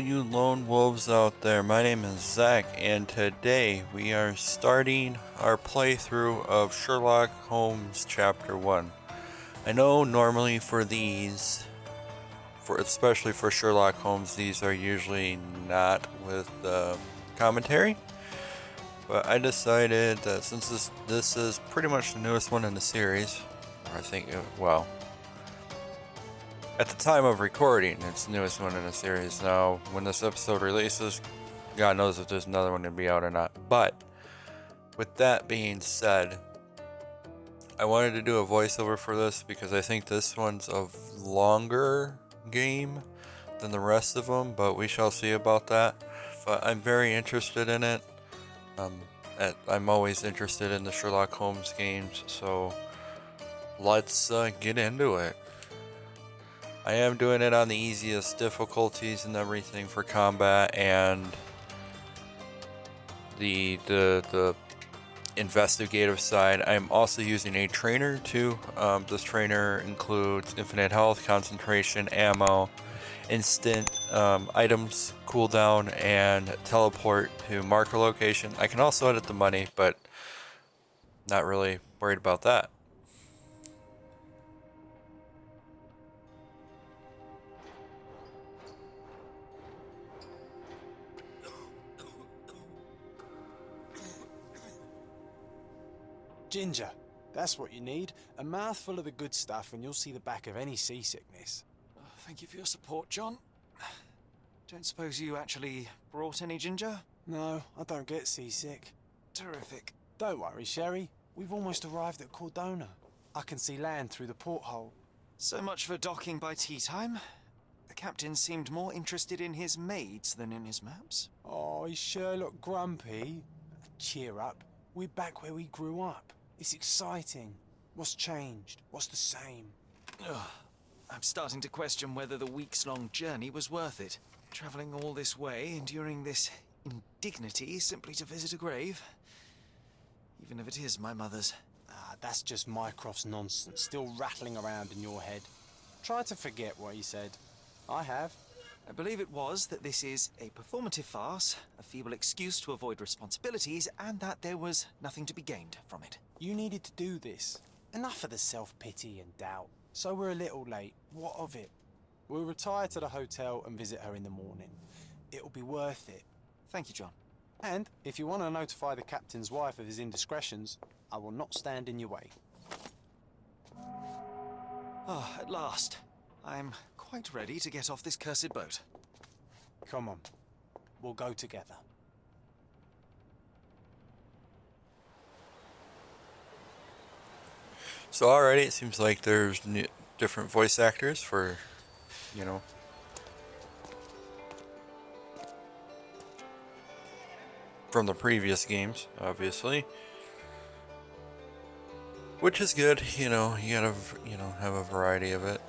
you lone wolves out there. My name is Zach, and today we are starting our playthrough of Sherlock Holmes Chapter One. I know normally for these, especially for Sherlock Holmes, these are usually not with commentary, but I decided that since this is pretty much the newest one in the series, or I think, well, at the time of recording, it's the newest one in the series. Now, when this episode releases, God knows if there's another one to be out or not. But with that being said, I wanted to do a voiceover for this because I think this one's a longer game than the rest of them, but we shall see about that. But I'm very interested in it. I'm always interested in the Sherlock Holmes games, so let's get into it. I am doing it on the easiest difficulties and everything for combat and the investigative side. I'm also using a trainer too. This trainer includes infinite health, concentration, ammo, instant items cooldown, and teleport to marker location. I can also edit the money, but not really worried about that. Ginger, that's what you need. A mouthful of the good stuff and you'll see the back of any seasickness. Oh, thank you for your support, John. Don't suppose you actually brought any ginger? No, I don't get seasick. Terrific. Don't worry, Sherry. We've almost arrived at Cordona. I can see land through the porthole. So much for docking by tea time. The captain seemed more interested in his maids than in his maps. Oh, is Sherlock grumpy? Cheer up. We're back where we grew up. It's exciting. What's changed? What's the same? Ugh. I'm starting to question whether the weeks-long journey was worth it. Travelling all this way, enduring this indignity simply to visit a grave. Even if it is my mother's. Ah, that's just Mycroft's nonsense, still rattling around in your head. Try to forget what he said. I have. I believe it was that this is a performative farce, a feeble excuse to avoid responsibilities, and that there was nothing to be gained from it. You needed to do this. Enough of the self-pity and doubt. So we're a little late. What of it? We'll retire to the hotel and visit her in the morning. It'll be worth it. Thank you, John. And if you want to notify the captain's wife of his indiscretions, I will not stand in your way. Oh, at last. I'm quite ready to get off this cursed boat. Come on. We'll go together. So already it seems like there's different voice actors for, from the previous games, obviously. Which is good, you gotta, have a variety of it.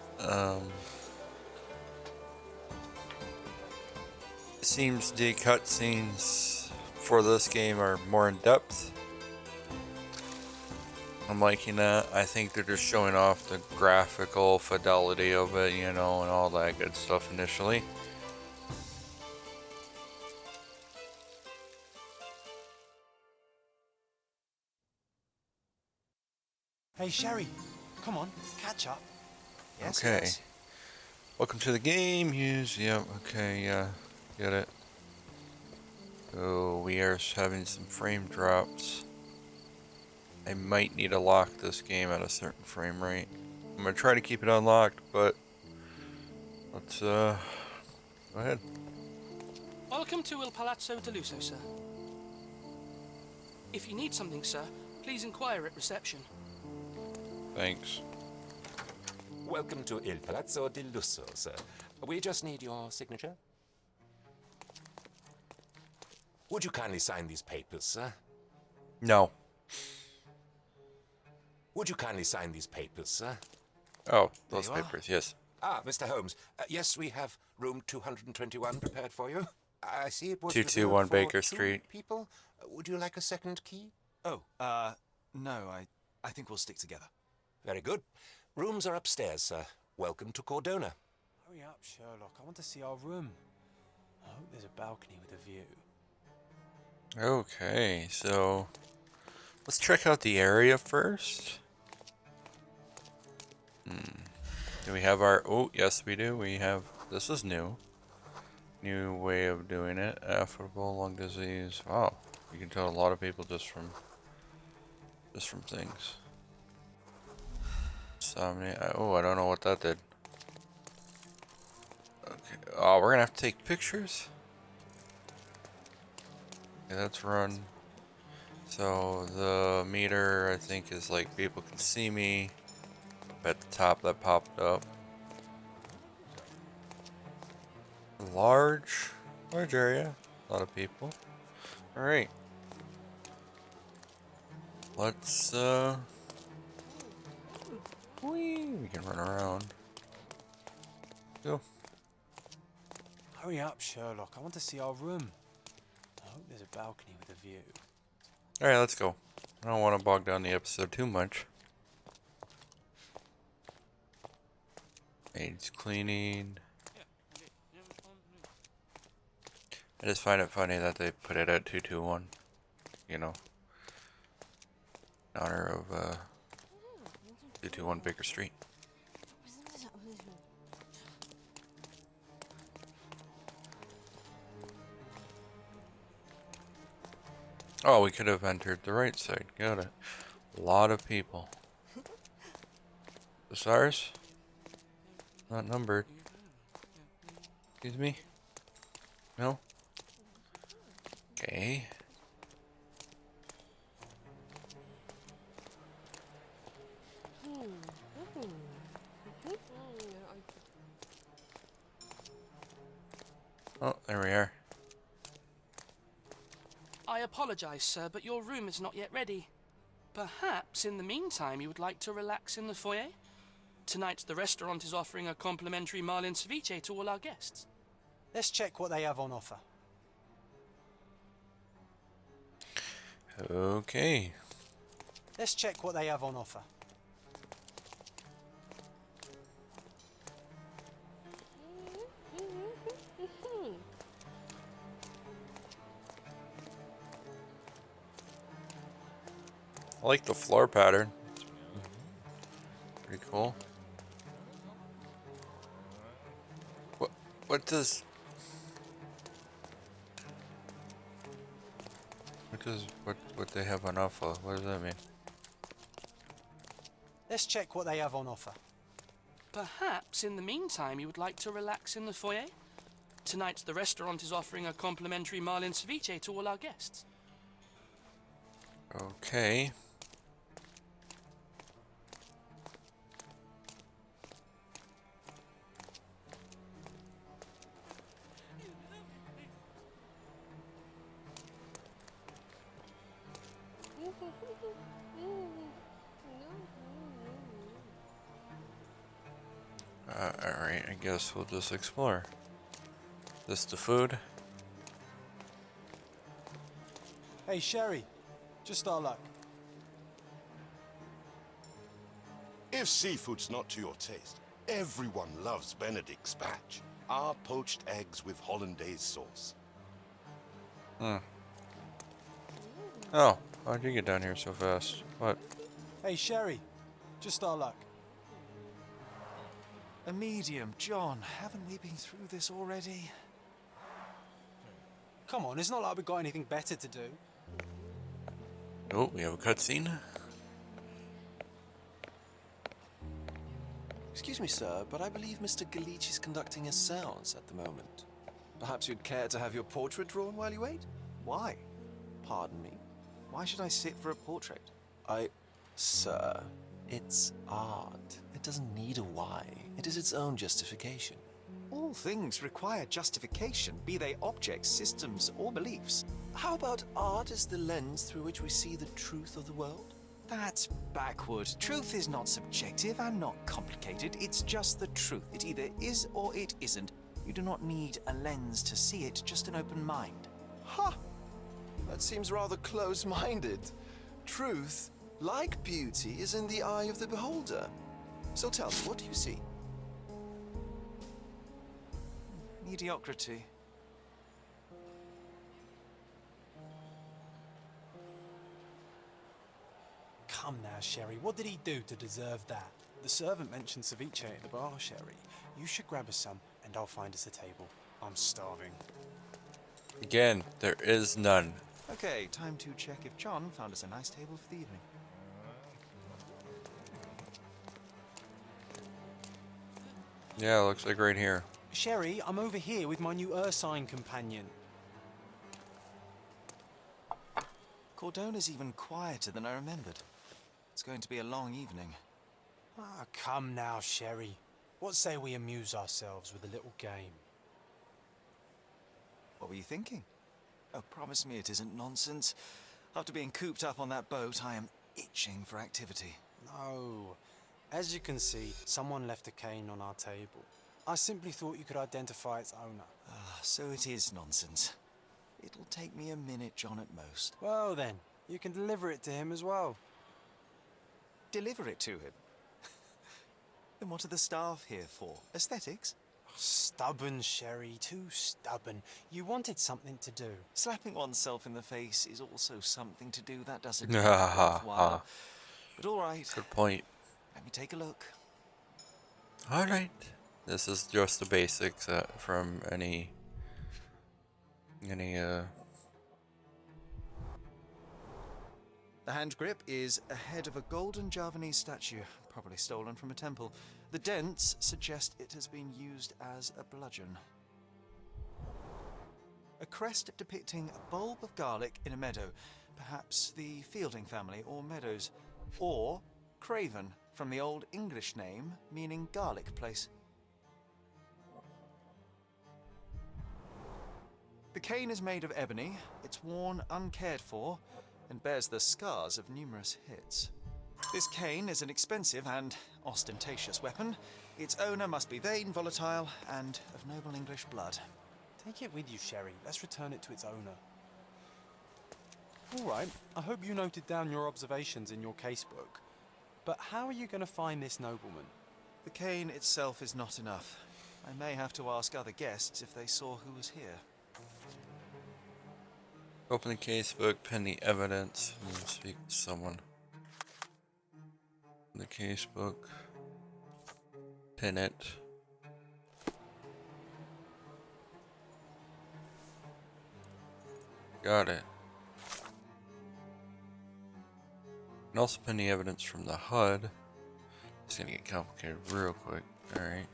It seems the cutscenes for this game are more in depth. I'm liking that. I think they're just showing off the graphical fidelity of it, and all that good stuff initially. Hey, Sherry. Come on, catch up. Yes, Okay. yes. Welcome to the game. Yep, okay, yeah. Get it. So we are having some frame drops. I might need to lock this game at a certain frame rate. I'm gonna try to keep it unlocked, but let's go ahead. Welcome to Il Palazzo de Lusso, sir. If you need something, sir, please inquire at reception. Thanks. Welcome to Il Palazzo di Lusso, sir. We just need your signature. Would you kindly sign these papers, sir? No. Would you kindly sign these papers, sir? Oh, those There you are. papers, yes. Ah, Mr. Holmes. Yes, we have room 221 prepared for you. I see it was 221 reserved for Baker 2 Street. people. Would you like a second key? Oh, no, I think we'll stick together. Very good. Rooms are upstairs, sir. Welcome to Cordona. Hurry up, Sherlock. I want to see our room. I hope there's a balcony with a view. Okay, so let's check out the area first. Do we have our... Oh, yes we do. We have... This is new. New way of doing it. Affable lung disease. Wow. You can tell a lot of people just from things. Insomnia. Oh, I don't know what that did. Okay. Oh, we're gonna have to take pictures? Okay, let's run. So the meter, I think, is like people can see me. At the top that popped up. Large area. A lot of people. Alright. Let's, we can run around. Go. Hurry up, Sherlock. I want to see our room. I hope there's a balcony with a view. Alright, let's go. I don't want to bog down the episode too much. Needs cleaning. I just find it funny that they put it at 221. You know. In honor of, 221 Baker Street. Oh, we could have entered the right side. Got it. A lot of people. This ours? Not numbered. Excuse me? No? Okay. Oh, there we are. I apologize, sir, but your room is not yet ready. Perhaps in the meantime you would like to relax in the foyer? Tonight the restaurant is offering a complimentary marlin ceviche to all our guests. Let's check what they have on offer. Okay. Let's check what they have on offer. I like the floor pattern. Pretty cool. What does what they have on offer? What does that mean? Let's check what they have on offer. Perhaps in the meantime you would like to relax in the foyer? Tonight the restaurant is offering a complimentary marlin ceviche to all our guests. Okay. Alright, I guess we'll just explore. This the food? Hey, Sherry. Just our luck. If seafood's not to your taste, everyone loves Benedict spatch. Our poached eggs with hollandaise sauce. Oh, how'd you get down here so fast? What? Hey, Sherry. Just our luck. A medium, John. Haven't we been through this already? Come on, it's not like we've got anything better to do. Oh, we have a cutscene. Excuse me, sir, but I believe Mr. Galich is conducting a séance at the moment. Perhaps you'd care to have your portrait drawn while you wait? Why? Pardon me? Why should I sit for a portrait? Sir, it's art. It doesn't need a why. It is its own justification. All things require justification, be they objects, systems, or beliefs. How about art as the lens through which we see the truth of the world? That's backward. Truth is not subjective and not complicated. It's just the truth. It either is or it isn't. You do not need a lens to see it, just an open mind. Ha! That seems rather close-minded. Truth, like beauty, is in the eye of the beholder. So tell me, what do you see? Mediocrity. now, Sherry. What did he do to deserve that? The servant mentioned ceviche at the bar, Sherry. You should grab us some, and I'll find us a table. I'm starving. Again, there is none. Okay, time to check if John found us a nice table for the evening. Yeah, looks like right here. Sherry, I'm over here with my new Ursine companion. Cordona's even quieter than I remembered. It's going to be a long evening. Ah, come now, Sherry. What say we amuse ourselves with a little game? What were you thinking? Oh, promise me it isn't nonsense. After being cooped up on that boat, I am itching for activity. No. As you can see, someone left a cane on our table. I simply thought you could identify its owner. Ah, so it is nonsense. It'll take me a minute, John, at most. Well then, you can deliver it to him as well. Deliver it to him? Then what are the staff here for? Aesthetics? Stubborn, Sherry, too stubborn. You wanted something to do. Slapping oneself in the face is also something to do. That doesn't make it worthwhile. But all right. Good point. Let me take a look. All right. This is just the basics from any. The hand grip is a head of a golden Javanese statue, probably stolen from a temple. The dents suggest it has been used as a bludgeon. A crest depicting a bulb of garlic in a meadow, perhaps the Fielding family or Meadows, or Craven, from the Old English name meaning garlic place. The cane is made of ebony, it's worn uncared for, and bears the scars of numerous hits. This cane is an expensive and ostentatious weapon. Its owner must be vain, volatile, and of noble English blood. Take it with you, Sherry. Let's return it to its owner. All right, I hope you noted down your observations in your casebook. But how are you going to find this nobleman? The cane itself is not enough. I may have to ask other guests if they saw who was here. Open the casebook, pin the evidence, and speak to someone. The casebook, pin it. Got it. And also pin the evidence from the HUD. It's gonna get complicated real quick. Alright.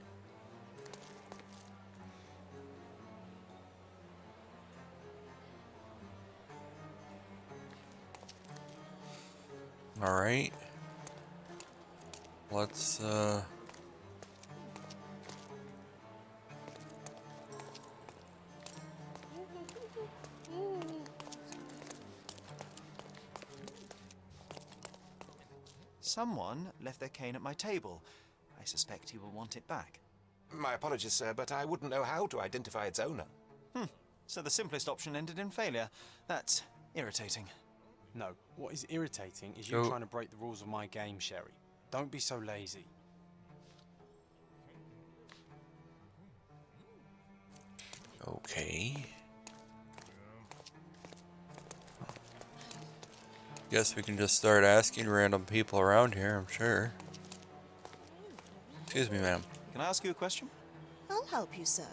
Alright. Let's Someone left their cane at my table. I suspect he will want it back. My apologies, sir, but I wouldn't know how to identify its owner. So the simplest option ended in failure. That's irritating. No, what is irritating is you trying to break the rules of my game, Sherry. Don't be so lazy. okay. Guess we can just start asking random people around here, I'm sure. Excuse me, ma'am. Can I ask you a question? I'll help you, sir.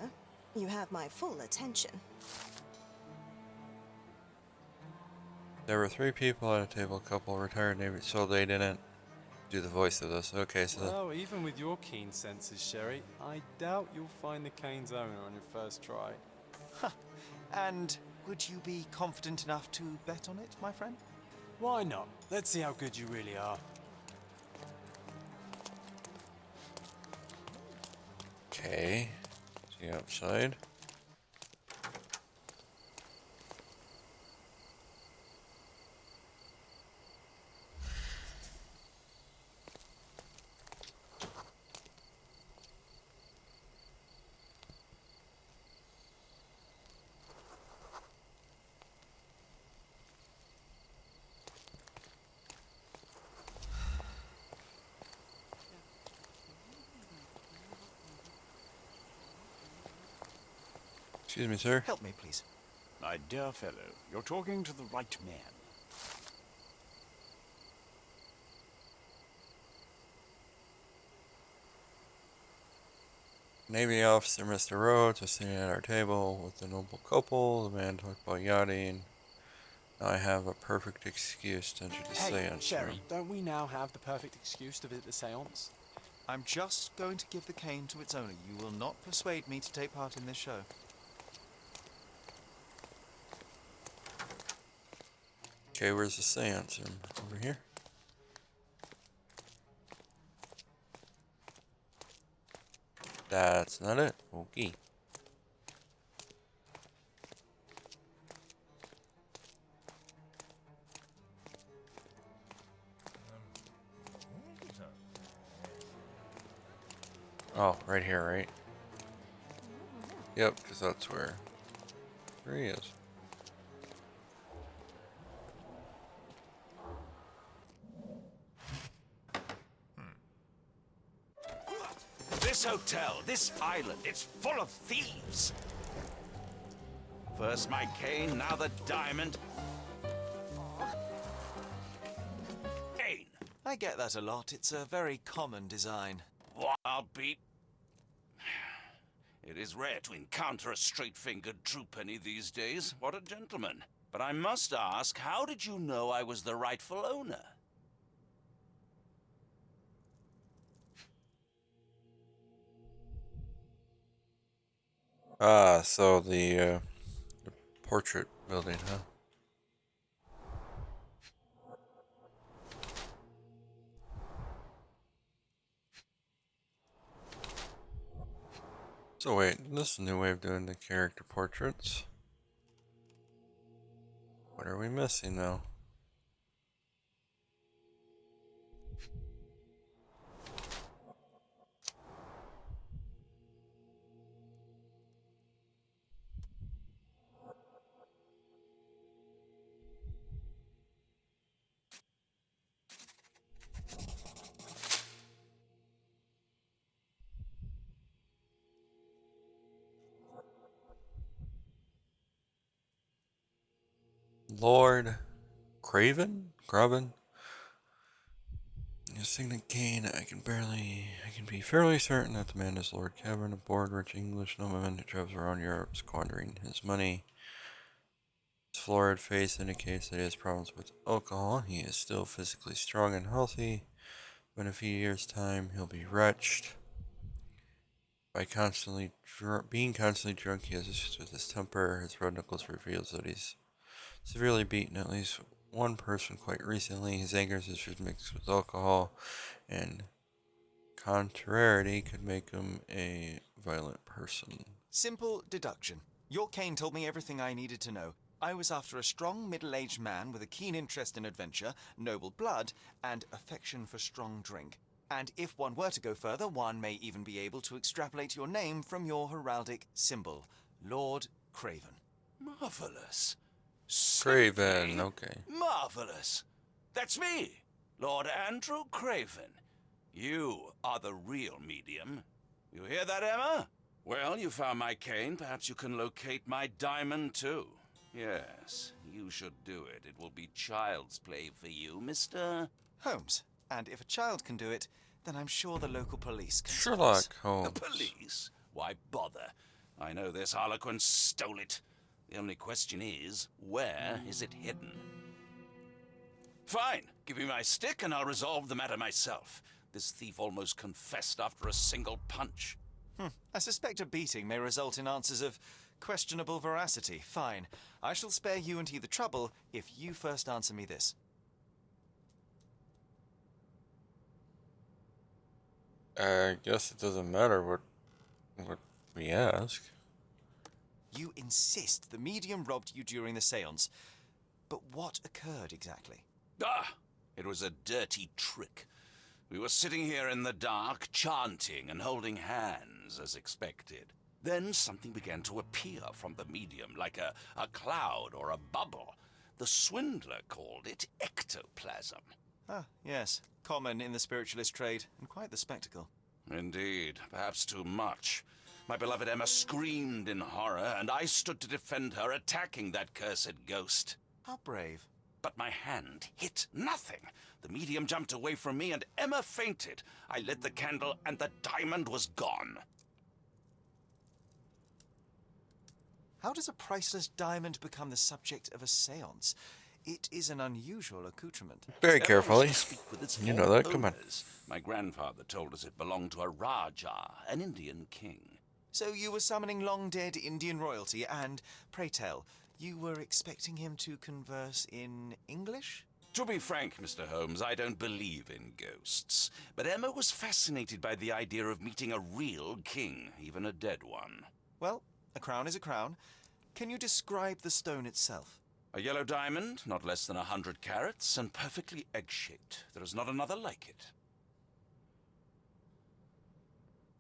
You have my full attention. There were 3 people at a table, a couple retired Navy, so they didn't do the voice of this. Okay, so Well, even with your keen senses, Sherry, I doubt you'll find the cane's owner on your first try. And would you be confident enough to bet on it, my friend? Why not? Let's see how good you really are. okay. See outside. Excuse me, sir. Help me, please. My dear fellow, you're talking to the right man. Navy officer Mr. Rhodes was sitting at our table with the noble couple. The man talked about yachting. Now I have a perfect excuse to enter the Hey, seance Sherry, room. don't we now have the perfect excuse to visit the seance? I'm just going to give the cane to its owner. You will not persuade me to take part in this show. Okay, where's the seance room? Over here? That's not it. Okay. Oh, right here, right? Yep, because that's where he is. This hotel, this island, it's full of thieves. First my cane, now the diamond. Cane. I get that a lot. It's a very common design. What? I'll beat. It is rare to encounter a straight-fingered true penny these days. What a gentleman. But I must ask, how did you know I was the rightful owner? Ah, so the portrait building, huh? So wait, this is a new way of doing the character portraits. What are we missing though? Lord Craven? Graben? Using the cane, I can be fairly certain that the man is Lord Cavern, a bored, rich English nobleman who travels around Europe squandering his money. His florid face indicates that he has problems with alcohol. He is still physically strong and healthy, but in a few years' time, he'll be wretched. By being constantly drunk, he has issues with his temper. His red knuckles reveals that he's severely beaten at least one person quite recently. His anger issues mixed with alcohol and contrariety could make him a violent person. Simple deduction. Your cane told me everything I needed to know. I was after a strong middle-aged man with a keen interest in adventure, noble blood, and affection for strong drink. And if one were to go further, one may even be able to extrapolate your name from your heraldic symbol, Lord Craven. Marvelous. Craven, Simply okay. marvelous. That's me, Lord Andrew Craven. You are the real medium. You hear that, Emma? Well, you found my cane. Perhaps you can locate my diamond, too. Yes, you should do it. It will be child's play for you, Mr. Holmes. And if a child can do it, then I'm sure the local police can. Sherlock Holmes. The police? Why bother? I know this harlequin stole it. The only question is, where is it hidden? Fine. Give me my stick and I'll resolve the matter myself. This thief almost confessed after a single punch. I suspect a beating may result in answers of questionable veracity. Fine. I shall spare you and he the trouble if you first answer me this. I guess it doesn't matter what we ask. You insist the medium robbed you during the seance. But what occurred exactly? Ah! It was a dirty trick. We were sitting here in the dark, chanting and holding hands as expected. Then something began to appear from the medium, like a cloud or a bubble. The swindler called it ectoplasm. Ah, yes. Common in the spiritualist trade, and quite the spectacle. Indeed, perhaps too much. My beloved Emma screamed in horror, and I stood to defend her, attacking that cursed ghost. How brave. But my hand hit nothing. The medium jumped away from me, and Emma fainted. I lit the candle, and the diamond was gone. How does a priceless diamond become the subject of a séance? It is an unusual accoutrement. Very Emma carefully. wished to speak with its You know former that, come on. owners. My grandfather told us it belonged to a Raja, an Indian king. So you were summoning long-dead Indian royalty, and, pray tell, you were expecting him to converse in English? To be frank, Mr. Holmes, I don't believe in ghosts. But Emma was fascinated by the idea of meeting a real king, even a dead one. Well, a crown is a crown. Can you describe the stone itself? A yellow diamond, not less than 100 carats, and perfectly egg-shaped. There is not another like it.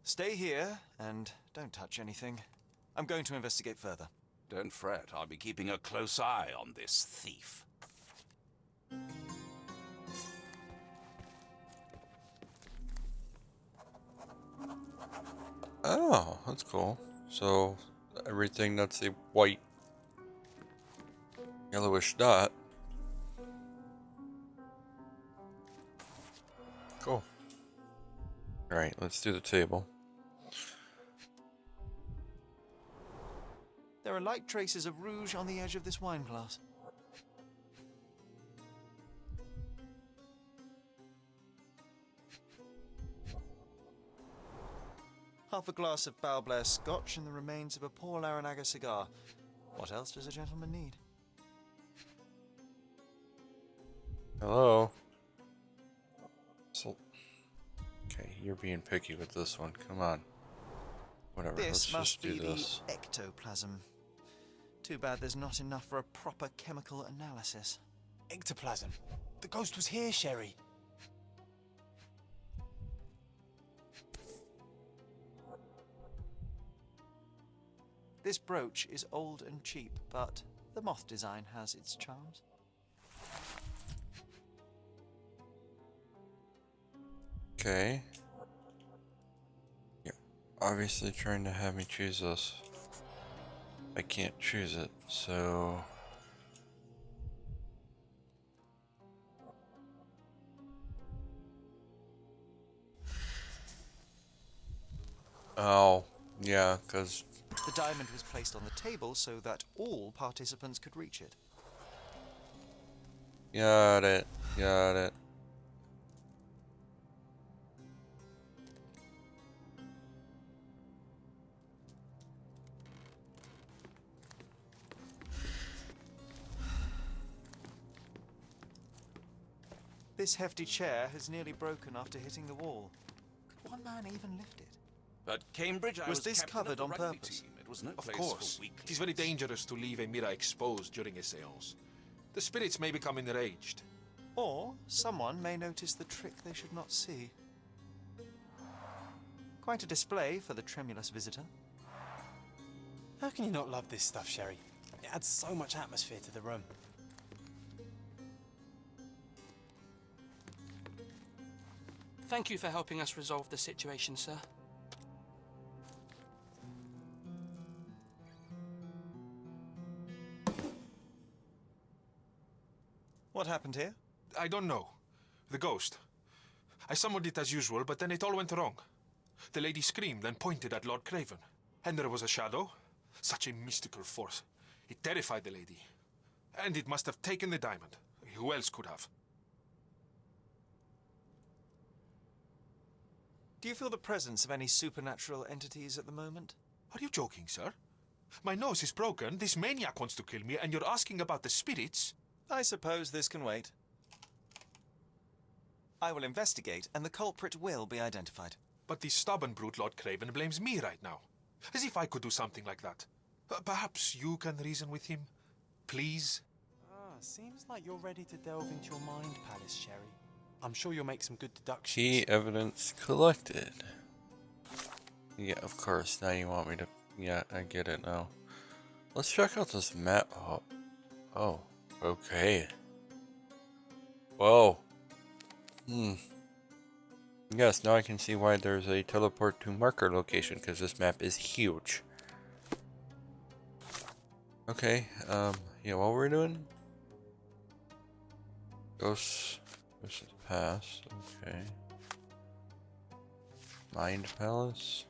Stay here, and don't touch anything. I'm going to investigate further. Don't fret, I'll be keeping a close eye on this thief. Oh, that's cool. So, everything that's a white, yellowish dot. Cool. Alright, let's do the table. There are light traces of rouge on the edge of this wine glass. Half a glass of Balblair Scotch and the remains of a Paul Aranaga cigar. What else does a gentleman need? Hello. So, okay, you're being picky with this one. Come on. Whatever, let's This just must do be this. the ectoplasm. Too bad there's not enough for a proper chemical analysis. Ectoplasm. The ghost was here, Sherry. This brooch is old and cheap, but the moth design has its charms. Okay. You're obviously trying to have me choose this. I can't choose it, so... Oh, yeah, because... The diamond was placed on the table so that all participants could reach it. Got it, got it. This hefty chair has nearly broken after hitting the wall. Could one man even lift it? At Cambridge, I Was was this captain of covered the on rugby purpose? team. It was no Of place course. for It is weaklings. very dangerous to leave a mirror exposed during a seance. The spirits may become enraged. Or someone may notice the trick they should not see. Quite a display for the tremulous visitor. How can you not love this stuff, Sherry? It adds so much atmosphere to the room. Thank you for helping us resolve the situation, sir. What happened here? I don't know. The ghost. I summoned it as usual, but then it all went wrong. The lady screamed and pointed at Lord Craven. And there was a shadow. Such a mystical force. It terrified the lady. And it must have taken the diamond. Who else could have? Do you feel the presence of any supernatural entities at the moment? Are you joking, sir? My nose is broken, this maniac wants to kill me, and you're asking about the spirits? I suppose this can wait. I will investigate, and the culprit will be identified. But the stubborn brute Lord Craven blames me right now. As if I could do something like that. Perhaps you can reason with him? Please? Seems like you're ready to delve into your mind palace, Sherry. I'm sure you'll make some good deductions. Key evidence collected. Yeah, of course. Now you want me to... Yeah, I get it now. Let's check out this map. Oh, okay. Whoa. Yes, now I can see why there's a teleport to marker location, because this map is huge. Okay, yeah, what we're doing? Ghosts of the past, okay. Mind Palace?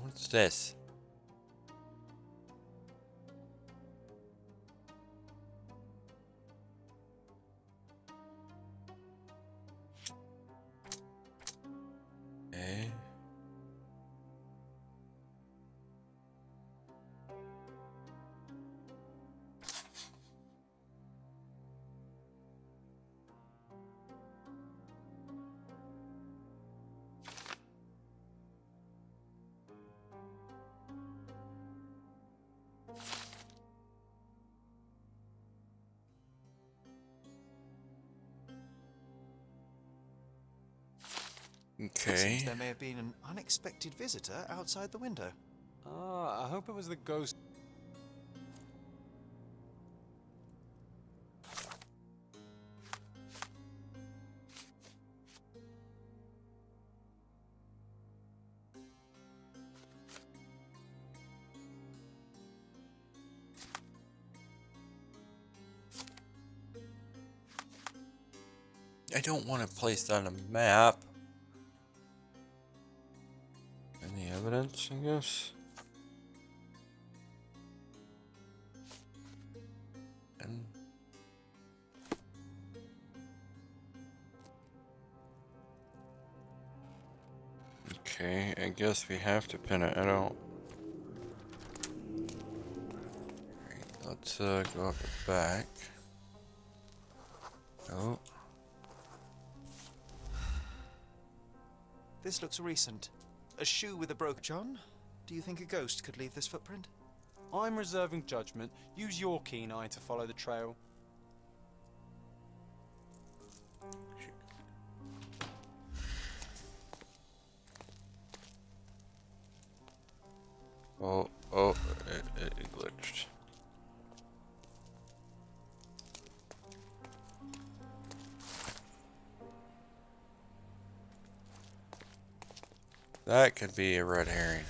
What's this? It seems Okay. there may have been an unexpected visitor outside the window. Ah, I hope it was the ghost. I don't want to place that on a map. Any evidence, I guess? And okay, I guess we have to pin it. I don't. Alright, let's go up the back. Oh, This looks recent. A shoe with a broken... John, do you think a ghost could leave this footprint? I'm reserving judgment. Use your keen eye to follow the trail. oh, it glitched. That could be a red herring.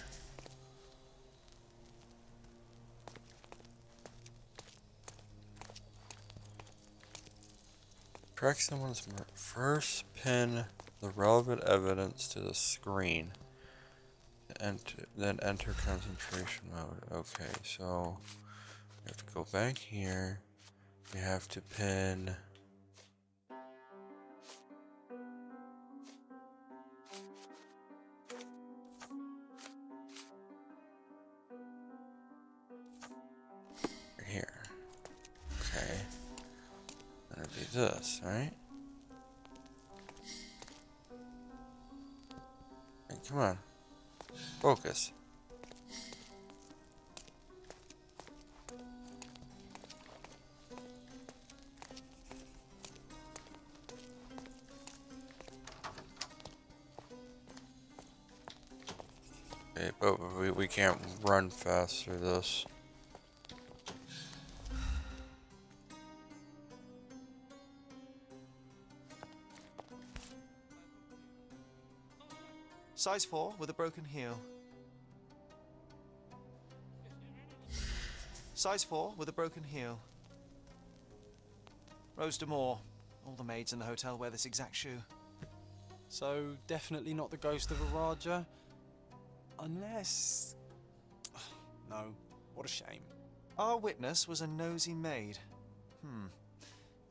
Track someone's first pin the relevant evidence to the screen. Then enter concentration mode. Okay, so we have to go back here. We have to pin. Right here. Okay. Then it'd be this, right? Hey, come on. Focus. Okay, but we can't run fast through this. Size 4 with a broken heel. Size 4 with a broken heel. Rose D'Amour. All the maids in the hotel wear this exact shoe. So, definitely not the ghost of a Raja. Unless... No, what a shame. Our witness was a nosy maid.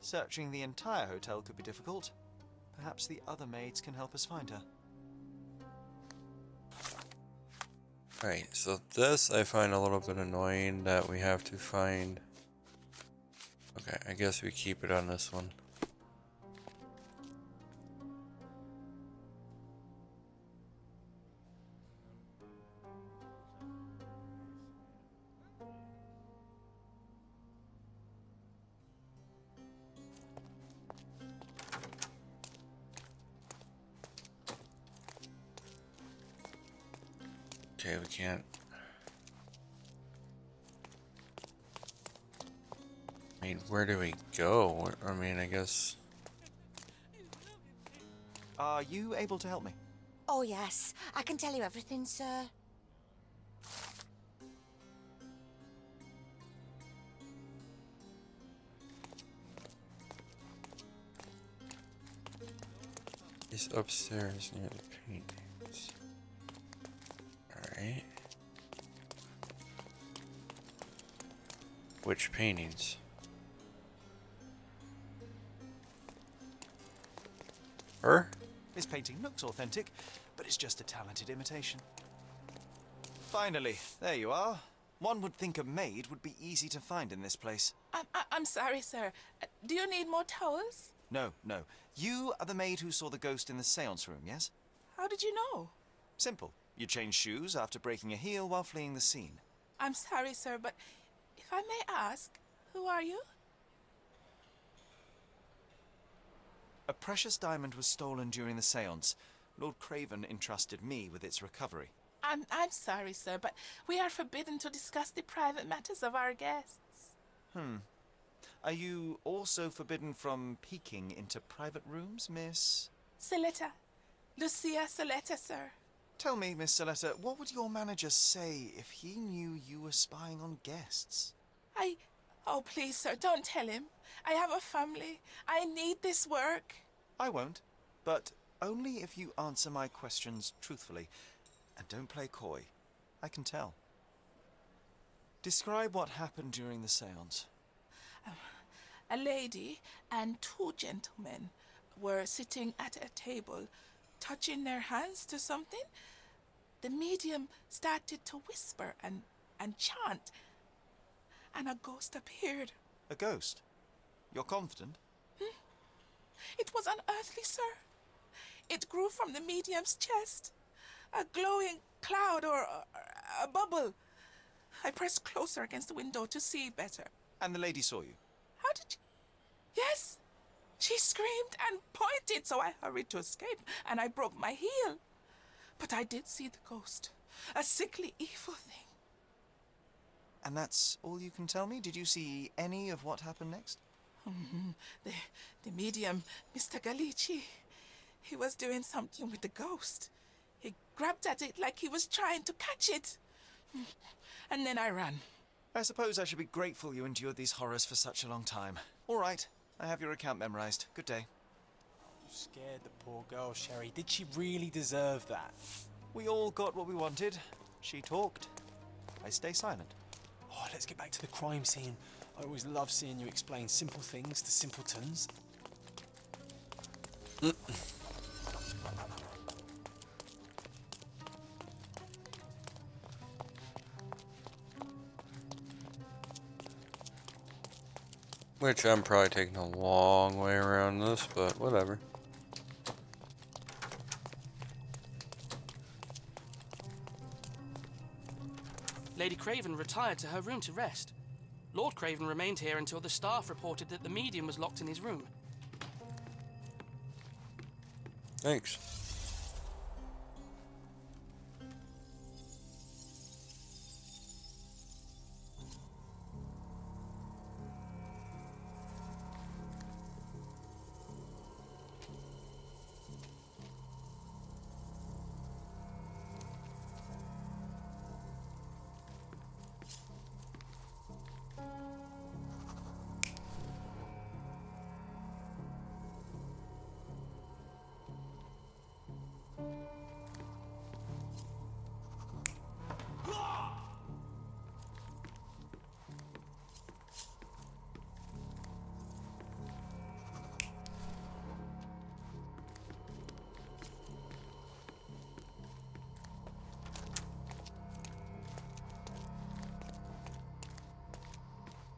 Searching the entire hotel could be difficult. Perhaps the other maids can help us find her. Right, so this I find a little bit annoying that we have to find. Okay, I guess we keep it on this one. Okay, we can't. I mean, where do we go? I mean, I guess. Are you able to help me? Oh, yes. I can tell you everything, sir. He's upstairs near the paintings. Alright. Which paintings? Her? This painting looks authentic, but it's just a talented imitation. Finally, there you are. One would think a maid would be easy to find in this place. I'm sorry, sir. Do you need more towels? No, no. You are the maid who saw the ghost in the seance room, yes? How did you know? Simple. You changed shoes after breaking a heel while fleeing the scene. I'm sorry, sir, but if I may ask, who are you? A precious diamond was stolen during the seance. Lord Craven entrusted me with its recovery. I'm sorry, sir, but we are forbidden to discuss the private matters of our guests. Are you also forbidden from peeking into private rooms, Miss? Saletta. Lucia Saletta, sir. Tell me, Miss Saletta, what would your manager say if he knew you were spying on guests? Oh, please, sir, don't tell him. I have a family. I need this work. I won't, but only if you answer my questions truthfully. And don't play coy. I can tell. Describe what happened during the séance. A lady and two gentlemen were sitting at a table, touching their hands to something. The medium started to whisper and chant, and a ghost appeared. A ghost? You're confident? It was unearthly, sir. It grew from the medium's chest. A glowing cloud or a bubble. I pressed closer against the window to see better. And the lady saw you? How did you... Yes! She screamed and pointed, so I hurried to escape, and I broke my heel. But I did see the ghost. A sickly, evil thing. And that's all you can tell me? Did you see any of what happened next? The medium, Mr. Galici, he was doing something with the ghost. He grabbed at it like he was trying to catch it. And then I ran. I suppose I should be grateful you endured these horrors for such a long time. All right, I have your account memorized. Good day. You scared the poor girl, Sherry. Did she really deserve that? We all got what we wanted. She talked. I stay silent. Oh, let's get back to the crime scene. I always love seeing you explain simple things to simpletons. Which I'm probably taking a long way around this, but whatever. Lady Craven retired to her room to rest. Lord Craven remained here until the staff reported that the medium was locked in his room. Thanks.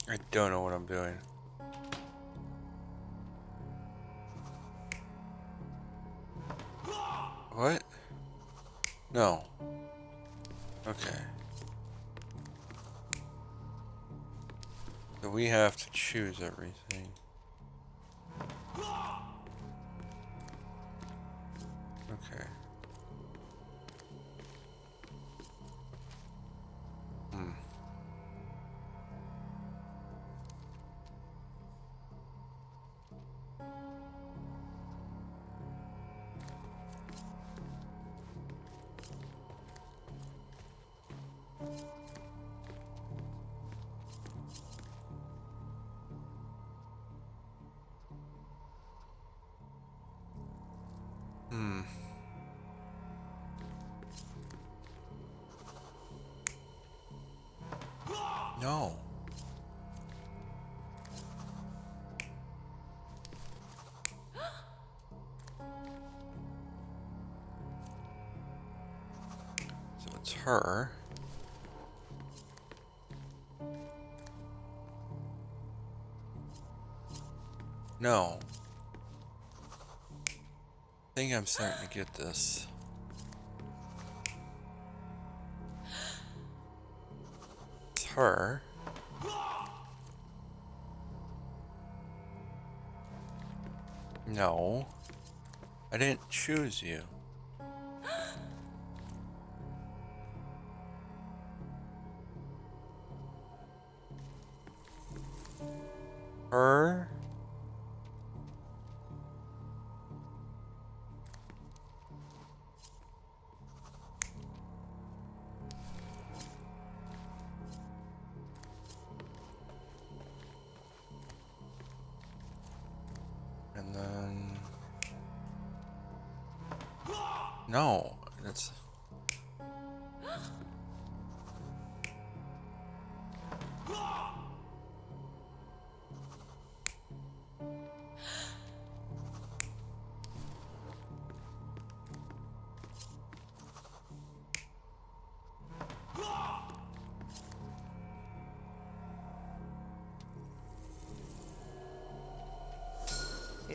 I don't know what I'm doing. What? No. Okay. So we have to choose everything. Okay. No. So it's her. No. I think I'm starting to get this. It's her. No. I didn't choose you. her. And then no, it's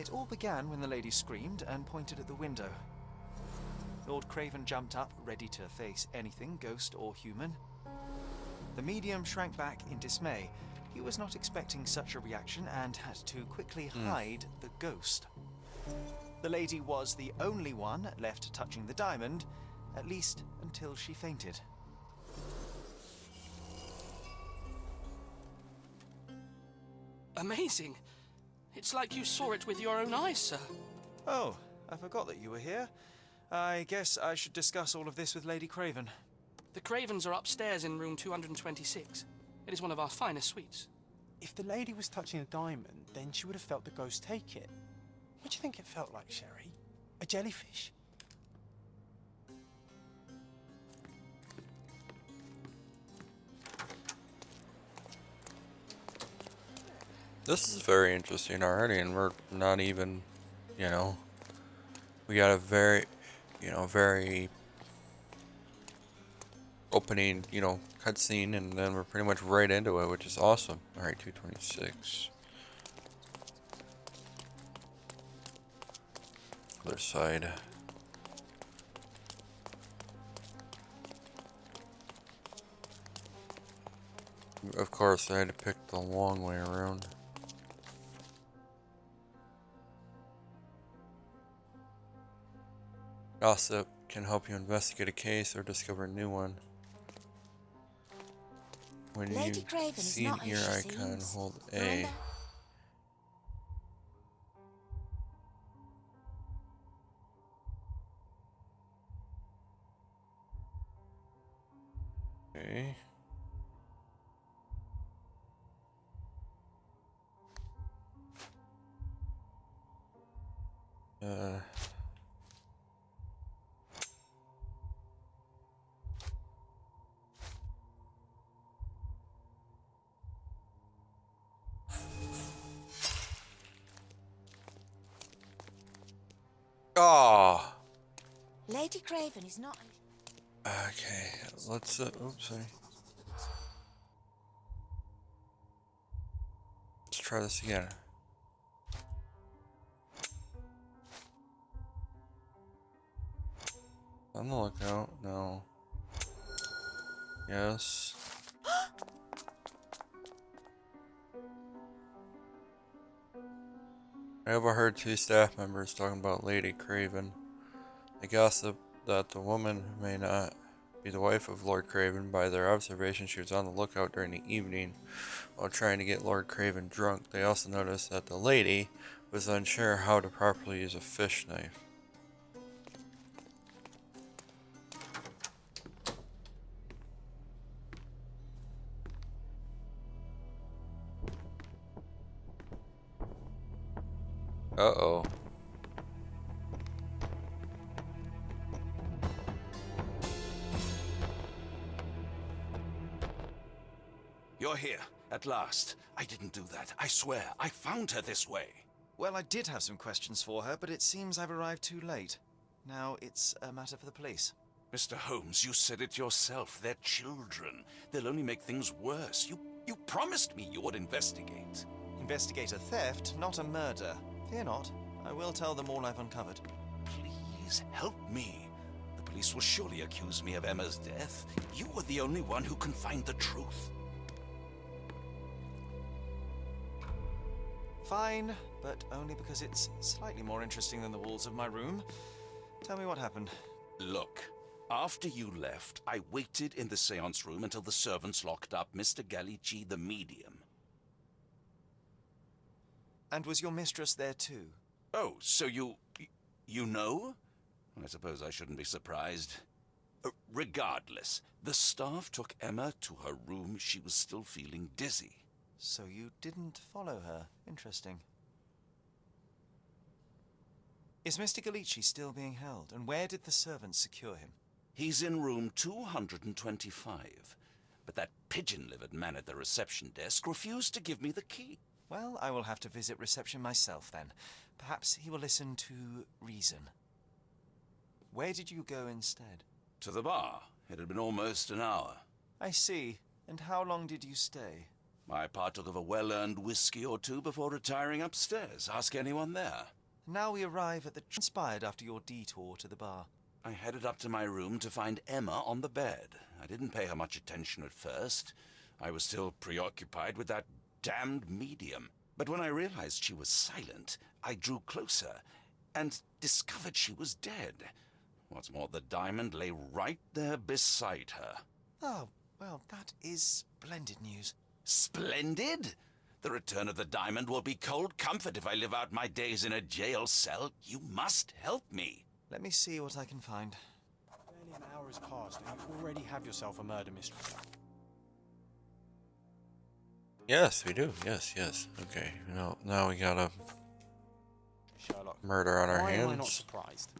It all began when the lady screamed and pointed at the window. Lord Craven jumped up, ready to face anything, ghost or human. The medium shrank back in dismay. He was not expecting such a reaction and had to quickly hide the ghost. The lady was the only one left touching the diamond, at least until she fainted. Amazing. It's like you saw it with your own eyes, sir. Oh, I forgot that you were here. I guess I should discuss all of this with Lady Craven. The Cravens are upstairs in room 226. It is one of our finest suites. If the lady was touching a diamond, then she would have felt the ghost take it. What do you think it felt like, Sherry? A jellyfish? this is very interesting already, and we're not even, you know, we got a very, very opening, cutscene, and then we're pretty much right into it, which is awesome. All right, 226. Other side. Of course, I had to pick the long way around. Gossip can help you investigate a case or discover a new one. When Lady you Craven is see an not who ear she icon, seems. hold A. Remember? Okay. Oh. Lady Craven is not. Okay, let's. Oops, sorry. Let's try this again. On the lookout. No. Yes. I overheard two staff members talking about Lady Craven. They gossip that the woman may not be the wife of Lord Craven. By their observation, she was on the lookout during the evening while trying to get Lord Craven drunk. They also noticed that the lady was unsure how to properly use a fish knife. Uh-oh. You're here, at last. I didn't do that. I swear, I found her this way. Well, I did have some questions for her, but it seems I've arrived too late. Now it's a matter for the police. Mr. Holmes, you said it yourself. They're children. They'll only make things worse. You promised me you would investigate. Investigate a theft, not a murder. Fear not. I will tell them all I've uncovered. Please, help me. The police will surely accuse me of Emma's death. You are the only one who can find the truth. Fine, but only because it's slightly more interesting than the walls of my room. Tell me what happened. Look, after you left, I waited in the seance room until the servants locked up Mr. Gallici, the medium. And was your mistress there too? Oh, so you know? I suppose I shouldn't be surprised. Regardless, the staff took Emma to her room. She was still feeling dizzy. So you didn't follow her. Interesting. Is Mr. Galici still being held? And where did the servants secure him? He's in room 225. But that pigeon-livered man at the reception desk refused to give me the key. Well, I will have to visit reception myself then. Perhaps he will listen to reason. Where did you go instead? To the bar. It had been almost an hour. I see. And how long did you stay? I partook of a well-earned whiskey or two before retiring upstairs. Ask anyone there. Now we arrive at the transpired after your detour to the bar. I headed up to my room to find Emma on the bed. I didn't pay her much attention at first. I was still preoccupied with that damned medium. But when I realized she was silent, I drew closer and discovered she was dead. What's more, the diamond lay right there beside her. Oh, well, that is splendid news. Splendid? The return of the diamond will be cold comfort if I live out my days in a jail cell. You must help me. Let me see what I can find. Barely an hour has passed and you already have yourself a murder mystery. Yes, we do. Yes, yes. Okay. Now we got a Sherlock, murder on our why hands. am I not surprised?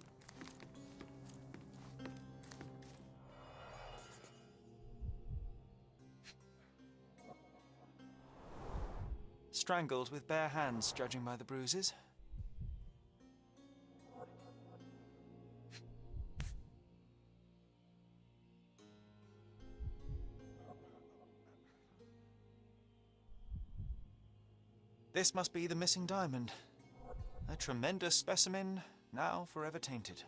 Strangled with bare hands, judging by the bruises. This must be the missing diamond. A tremendous specimen, now forever tainted.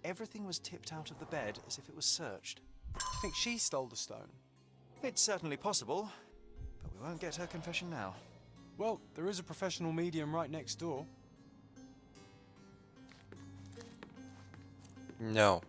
Everything was tipped out of the bed as if it was searched. Do you think she stole the stone? It's certainly possible, but we won't get her confession now. Well, there is a professional medium right next door. No.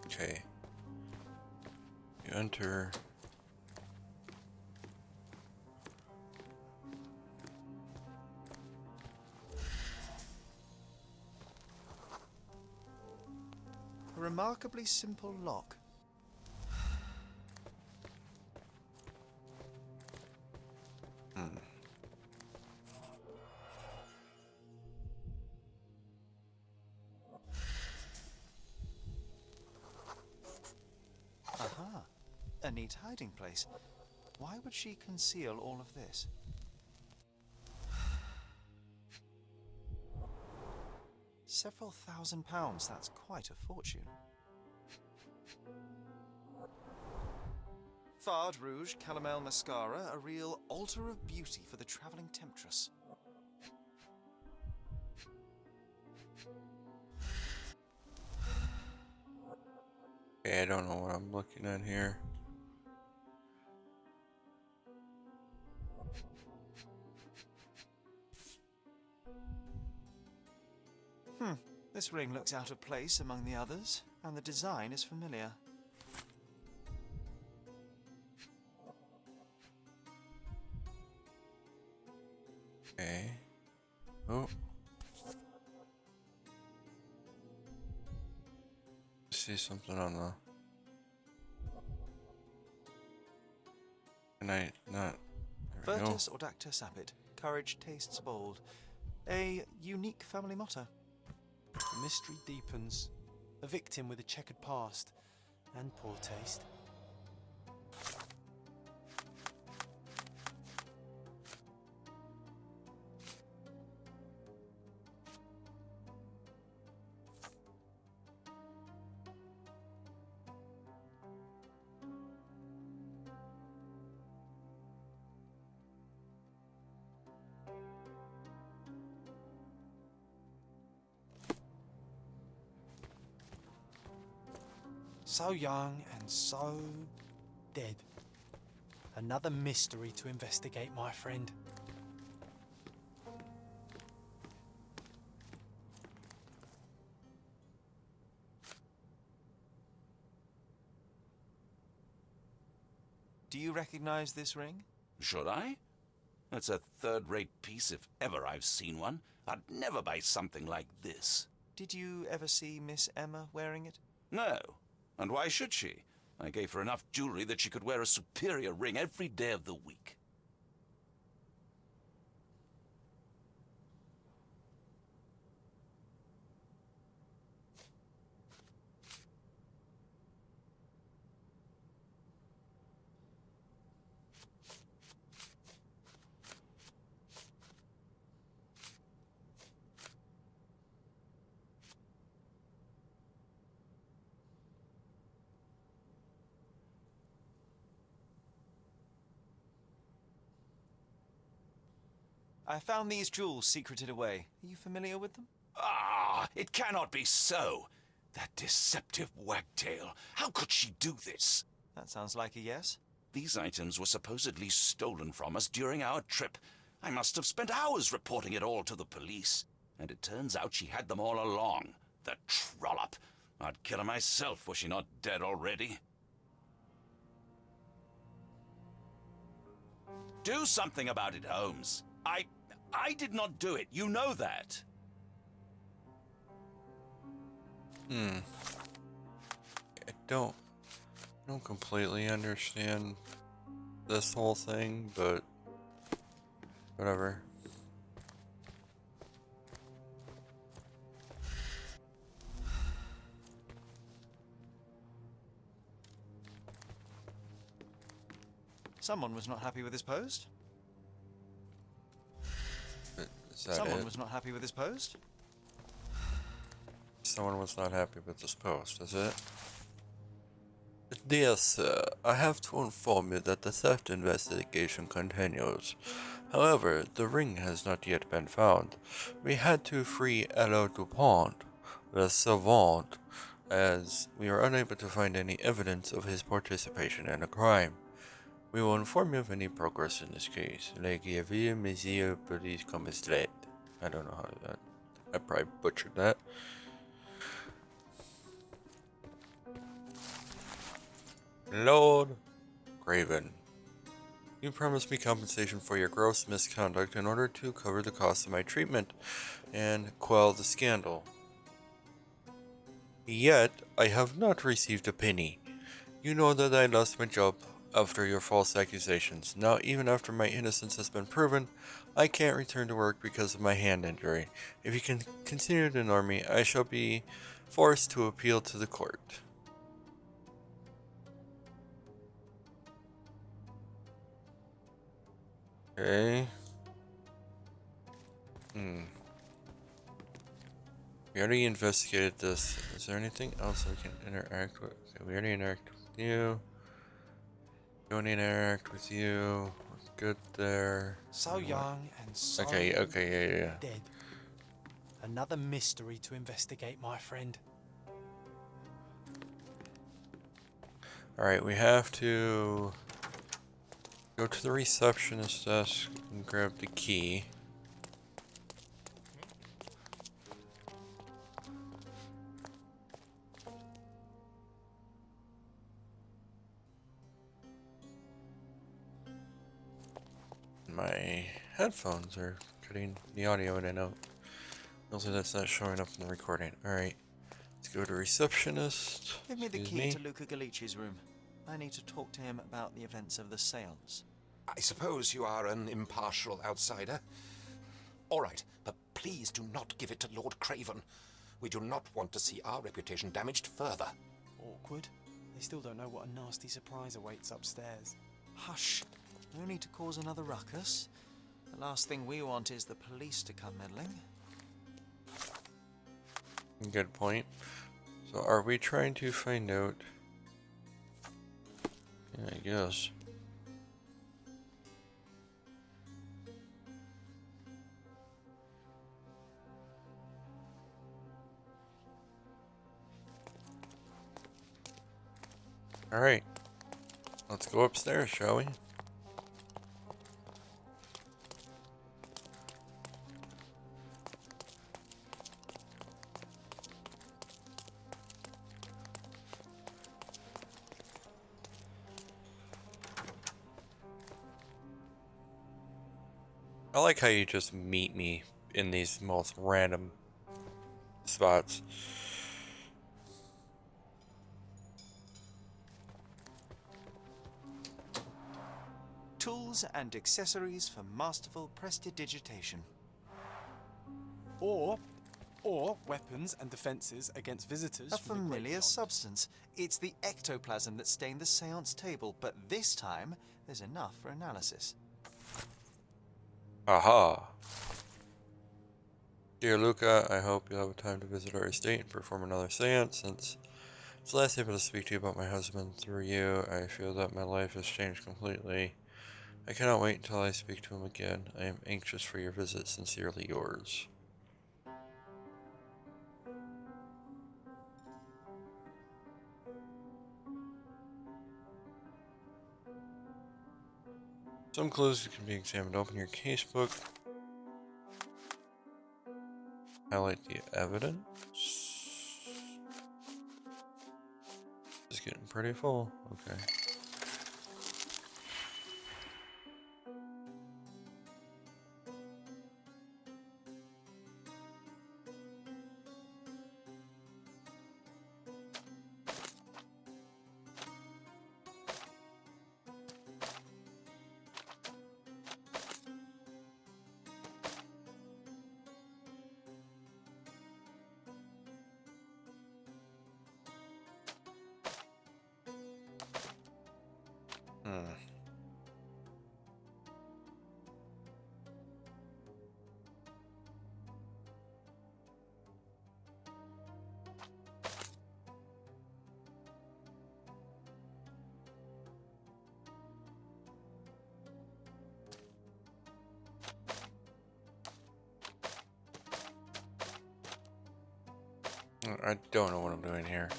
Okay. You enter. A remarkably simple lock. Aha, a neat hiding place. Why would she conceal all of this? Several £1,000s, that's quite a fortune. Fard Rouge Calomel Mascara, a real altar of beauty for the travelling temptress. Okay, I don't know what I'm looking at here. This ring looks out of place among the others, and the design is familiar. Okay. Oh. See something on the. Can I not? There we go. Virtus Audacta Sapit. Courage tastes bold. A unique family motto. The mystery deepens. A victim with a checkered past and poor taste. So young and so dead. Another mystery to investigate, my friend. Do you recognize this ring? Should I? That's a third-rate piece if ever I've seen one. I'd never buy something like this. Did you ever see Miss Emma wearing it? No. And why should she? I gave her enough jewelry that she could wear a superior ring every day of the week. I found these jewels secreted away. Are you familiar with them? Ah, it cannot be so. That deceptive wagtail. How could she do this? That sounds like a yes. These items were supposedly stolen from us during our trip. I must have spent hours reporting it all to the police. And it turns out she had them all along. The trollop. I'd kill her myself, was she not dead already? Do something about it, Holmes. I did not do it. You know that. I don't completely understand this whole thing, but whatever. Someone was not happy with his post. Is that Someone it? was not happy with his post. Someone was not happy with this post, is it? Dear sir, I have to inform you that the theft investigation continues. However, the ring has not yet been found. We had to free Elo Dupont, the savant, as we are unable to find any evidence of his participation in a crime. We will inform you of any progress in this case. Monsieur Police Commissariat. I don't know how that. I probably butchered that. Lord Craven, you promised me compensation for your gross misconduct in order to cover the cost of my treatment and quell the scandal. Yet, I have not received a penny. You know that I lost my job after your false accusations. Now, even after my innocence has been proven, I can't return to work because of my hand injury. If you can continue to ignore me, I shall be forced to appeal to the court. Okay. We already investigated this. Is there anything else we can interact with? Okay, we already interacted with you. Don't interact with you. We're good there. So young and so Okay, yeah. dead. Another mystery to investigate, my friend. Alright, we have to go to the receptionist desk and grab the key. My headphones are cutting the audio in and out. Also, that's not showing up in the recording. Alright, let's go to receptionist. Give me the Excuse key me. to Luca Galici's room. I need to talk to him about the events of the seance. I suppose you are an impartial outsider. All right, but please do not give it to Lord Craven. We do not want to see our reputation damaged further. Awkward. They still don't know what a nasty surprise awaits upstairs. Hush. No need to cause another ruckus. The last thing we want is the police to come meddling. Good point. So, are we trying to find out? Yeah, I guess. Alright. Let's go upstairs, shall we? I like how you just meet me in these most random spots. Tools and accessories for masterful prestidigitation. Or weapons and defenses against visitors A from the great familiar beyond. substance. It's the ectoplasm that stained the seance table, but this time there's enough for analysis. Aha. Dear Luca, I hope you'll have time to visit our estate and perform another seance. Since it's last able to speak to you about my husband through you, I feel that my life has changed completely. I cannot wait until I speak to him again. I am anxious for your visit. Sincerely yours. Some clues can be examined. Open your casebook. Highlight the evidence. It's getting pretty full. Okay. I don't know what I'm doing here.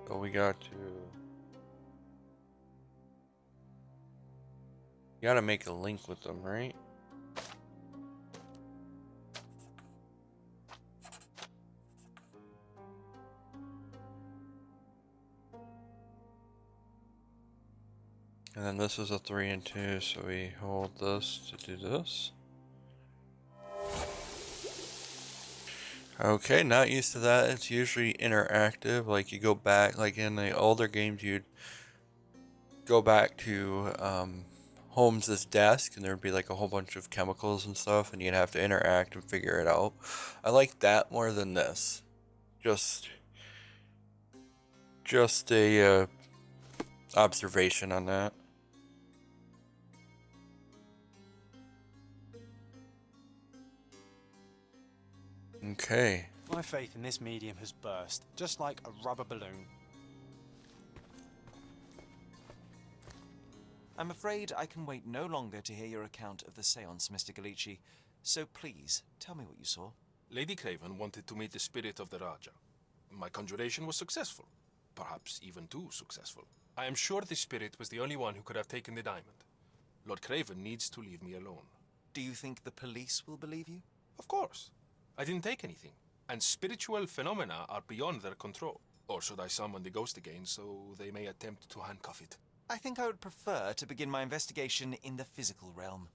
But we got to... You gotta make a link with them, right? And then this is a 3 and 2, so we hold this to do this. Okay, not used to that. It's usually interactive. Like you go back, like in the older games, you'd go back to Holmes's desk, and there'd be like a whole bunch of chemicals and stuff, and you'd have to interact and figure it out. I like that more than this. Just a observation on that. Okay. My faith in this medium has burst, just like a rubber balloon. I'm afraid I can wait no longer to hear your account of the seance, Mr. Galici. So please, tell me what you saw. Lady Craven wanted to meet the spirit of the Raja. My conjuration was successful. Perhaps even too successful. I am sure the spirit was the only one who could have taken the diamond. Lord Craven needs to leave me alone. Do you think the police will believe you? Of course. I didn't take anything. And spiritual phenomena are beyond their control. Or should I summon the ghost again so they may attempt to handcuff it? I think I would prefer to begin my investigation in the physical realm.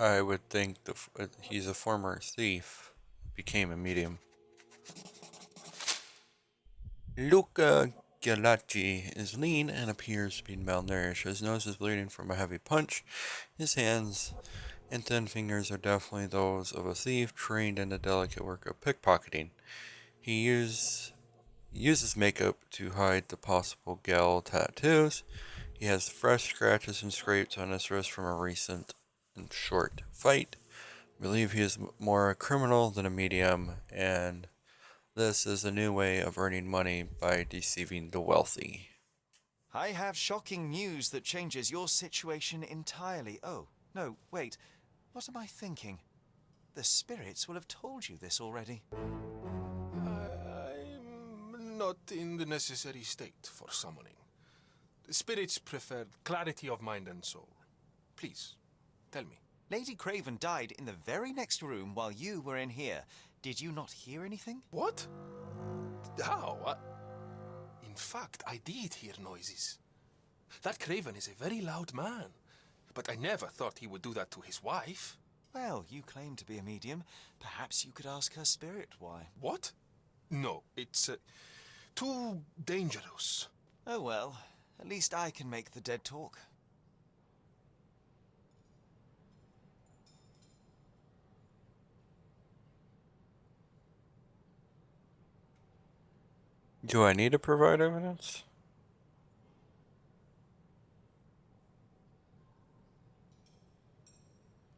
I would think he's a former thief, became a medium. Luca Galacci is lean and appears to be malnourished. His nose is bleeding from a heavy punch. His hands and thin fingers are definitely those of a thief trained in the delicate work of pickpocketing. He uses makeup to hide the possible gal tattoos. He has fresh scratches and scrapes on his wrist from a recent and short fight. I believe he is more a criminal than a medium, and this is a new way of earning money by deceiving the wealthy. I have shocking news that changes your situation entirely. Oh, no, wait. What am I thinking? The spirits will have told you this already. I'm not in the necessary state for summoning. The spirits prefer clarity of mind and soul. Please, tell me. Lady Craven died in the very next room while you were in here. Did you not hear anything? What? How? In fact, I did hear noises. That Craven is a very loud man, but I never thought he would do that to his wife. Well, you claim to be a medium. Perhaps you could ask her spirit why. What? No, it's too dangerous. Oh well, at least I can make the dead talk. Do I need to provide evidence?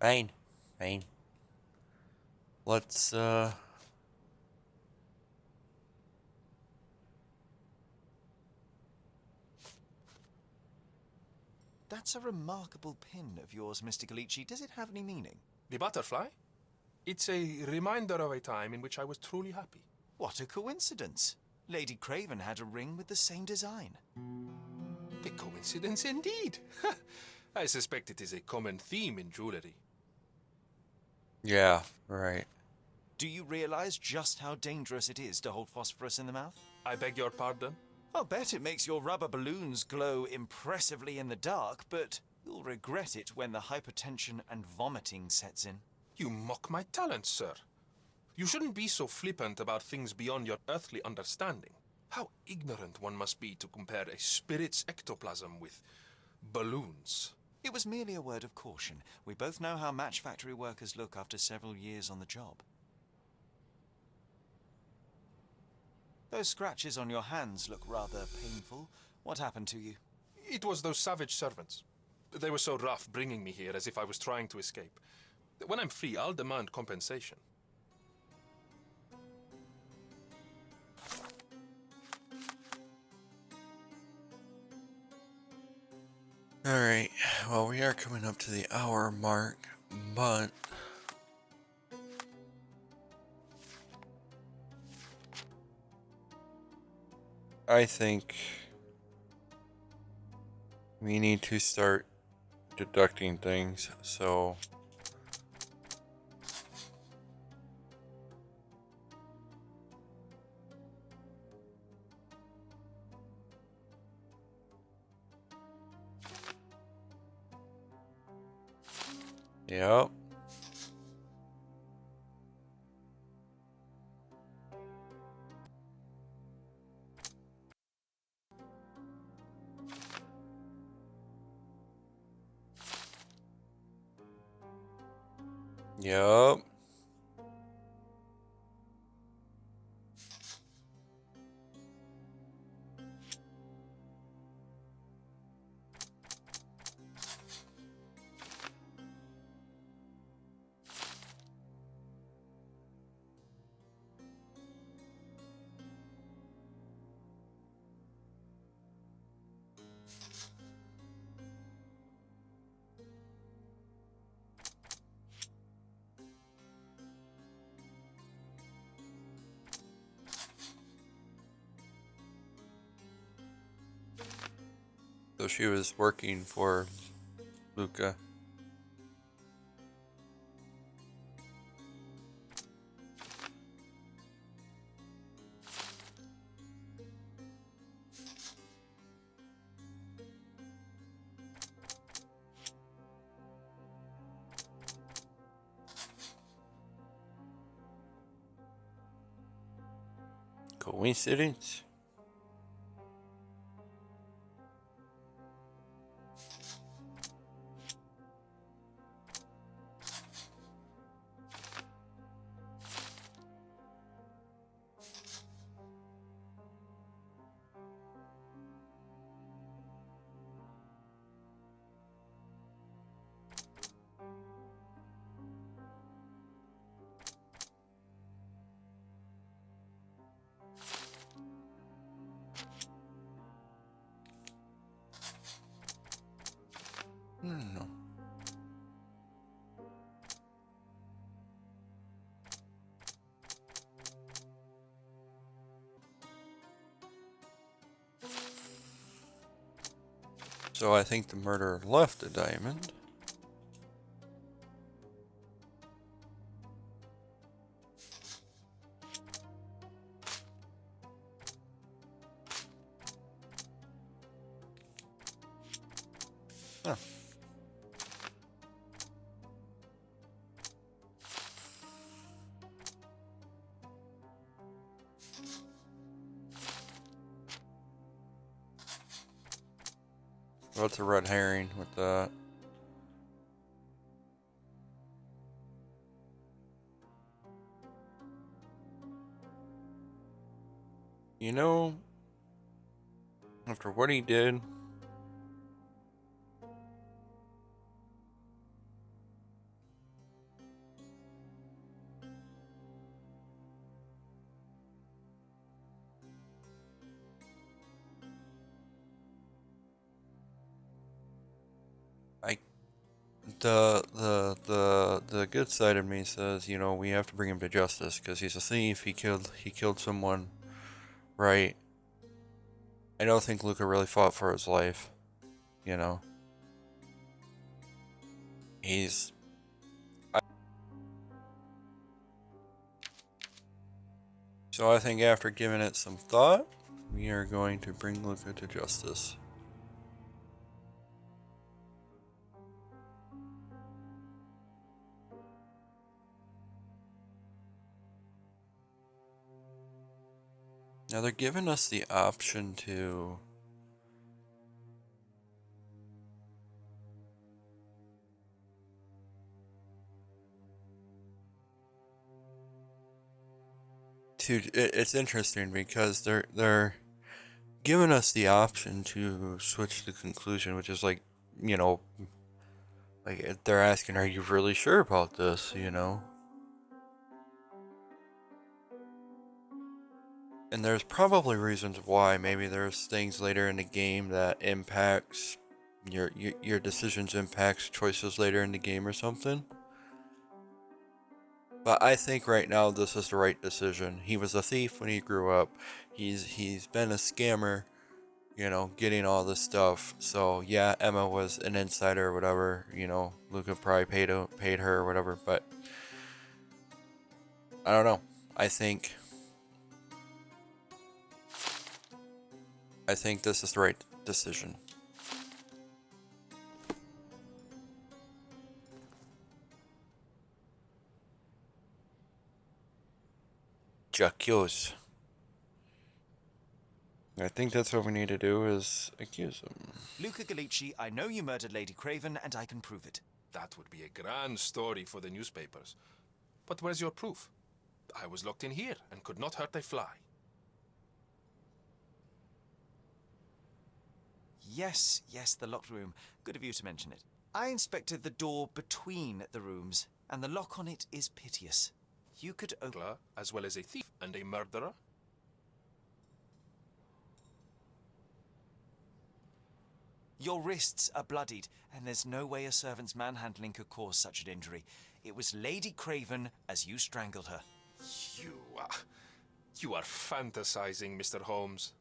Fine. Fine. Let's, That's a remarkable pin of yours, Mr. Gallicci. Does it have any meaning? The butterfly? It's a reminder of a time in which I was truly happy. What a coincidence. Lady Craven had a ring with the same design. A coincidence indeed. I suspect it is a common theme in jewelry. yeah, right. Do you realize just how dangerous it is to hold phosphorus in the mouth? I beg your pardon? I'll bet it makes your rubber balloons glow impressively in the dark, but you'll regret it when the hypertension and vomiting sets in. You mock my talent, sir. You shouldn't be so flippant about things beyond your earthly understanding. How ignorant one must be to compare a spirit's ectoplasm with balloons. It was merely a word of caution. We both know how match factory workers look after several years on the job. Those scratches on your hands look rather painful. What happened to you? It was those savage servants. They were so rough bringing me here as if I was trying to escape. When I'm free, I'll demand compensation. Alright, well, we are coming up to the hour mark, but I think we need to start deducting things, so yep. Yep. So she was working for Luca. Coincidence? No. So I think the murderer left the diamond. Huh. What's a red herring with that? You know, after what he did, I the good side of me says, you know, we have to bring him to justice because he's a thief. He killed someone, right? I don't think Luca really fought for his life. You know, he's. So I think after giving it some thought, we are going to bring Luca to justice. Now they're giving us the option to it's interesting because they're giving us the option to switch the conclusion, which is like, you know, like they're asking, are you really sure about this, you know? And there's probably reasons why. Maybe there's things later in the game that impacts your decisions, impacts choices later in the game or something. But I think right now this is the right decision. He was a thief when he grew up. He's been a scammer, you know, getting all this stuff. So yeah, Emma was an insider or whatever. You know, Luca probably paid her or whatever. But I don't know. I think this is the right decision. J'accuse. I think that's what we need to do is accuse him. Luca Gallici, I know you murdered Lady Craven, and I can prove it. That would be a grand story for the newspapers. But where's your proof? I was locked in here and could not hurt a fly. Yes, the locked room. Good of you to mention it. I inspected the door between the rooms, and the lock on it is piteous. You could open... As well as a thief and a murderer? Your wrists are bloodied, and there's no way a servant's manhandling could cause such an injury. It was Lady Craven as you strangled her. You are fantasizing, Mr. Holmes.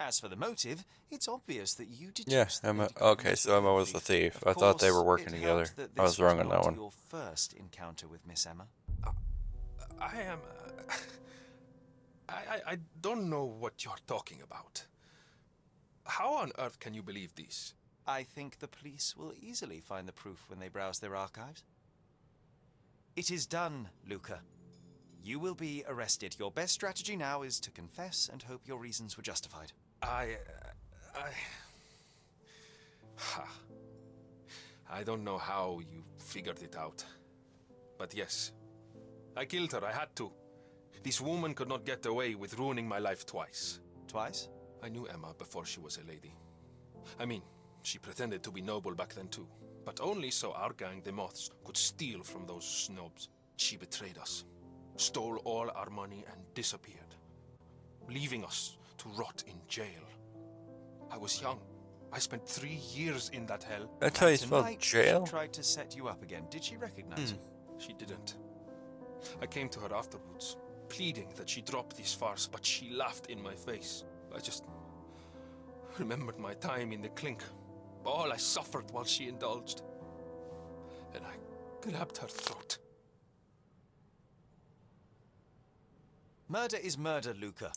As for the motive, it's obvious that you deduced... Yeah, Emma. Okay, so Emma was the thief. I thought they were working together. I was wrong on that one. Your first encounter with Miss Emma. I am... I don't know what you're talking about. How on earth can you believe this? I think the police will easily find the proof when they browse their archives. It is done, Luca. You will be arrested. Your best strategy now is to confess and hope your reasons were justified. I don't know how you figured it out. But yes, I killed her. I had to. This woman could not get away with ruining my life twice. Twice? I knew Emma before she was a lady. I mean, she pretended to be noble back then too. But only so our gang, the Moths, could steal from those snobs. She betrayed us, stole all our money and disappeared, leaving us to rot in jail. I was young. I spent 3 years in that hell. That's how you And spell tonight jail? She tried to set you up again. Did she recognize you? She didn't. I came to her afterwards, pleading that she drop this farce, but she laughed in my face. I just remembered my time in the clink, all I suffered while she indulged. And I grabbed her throat. Murder is murder, Luca.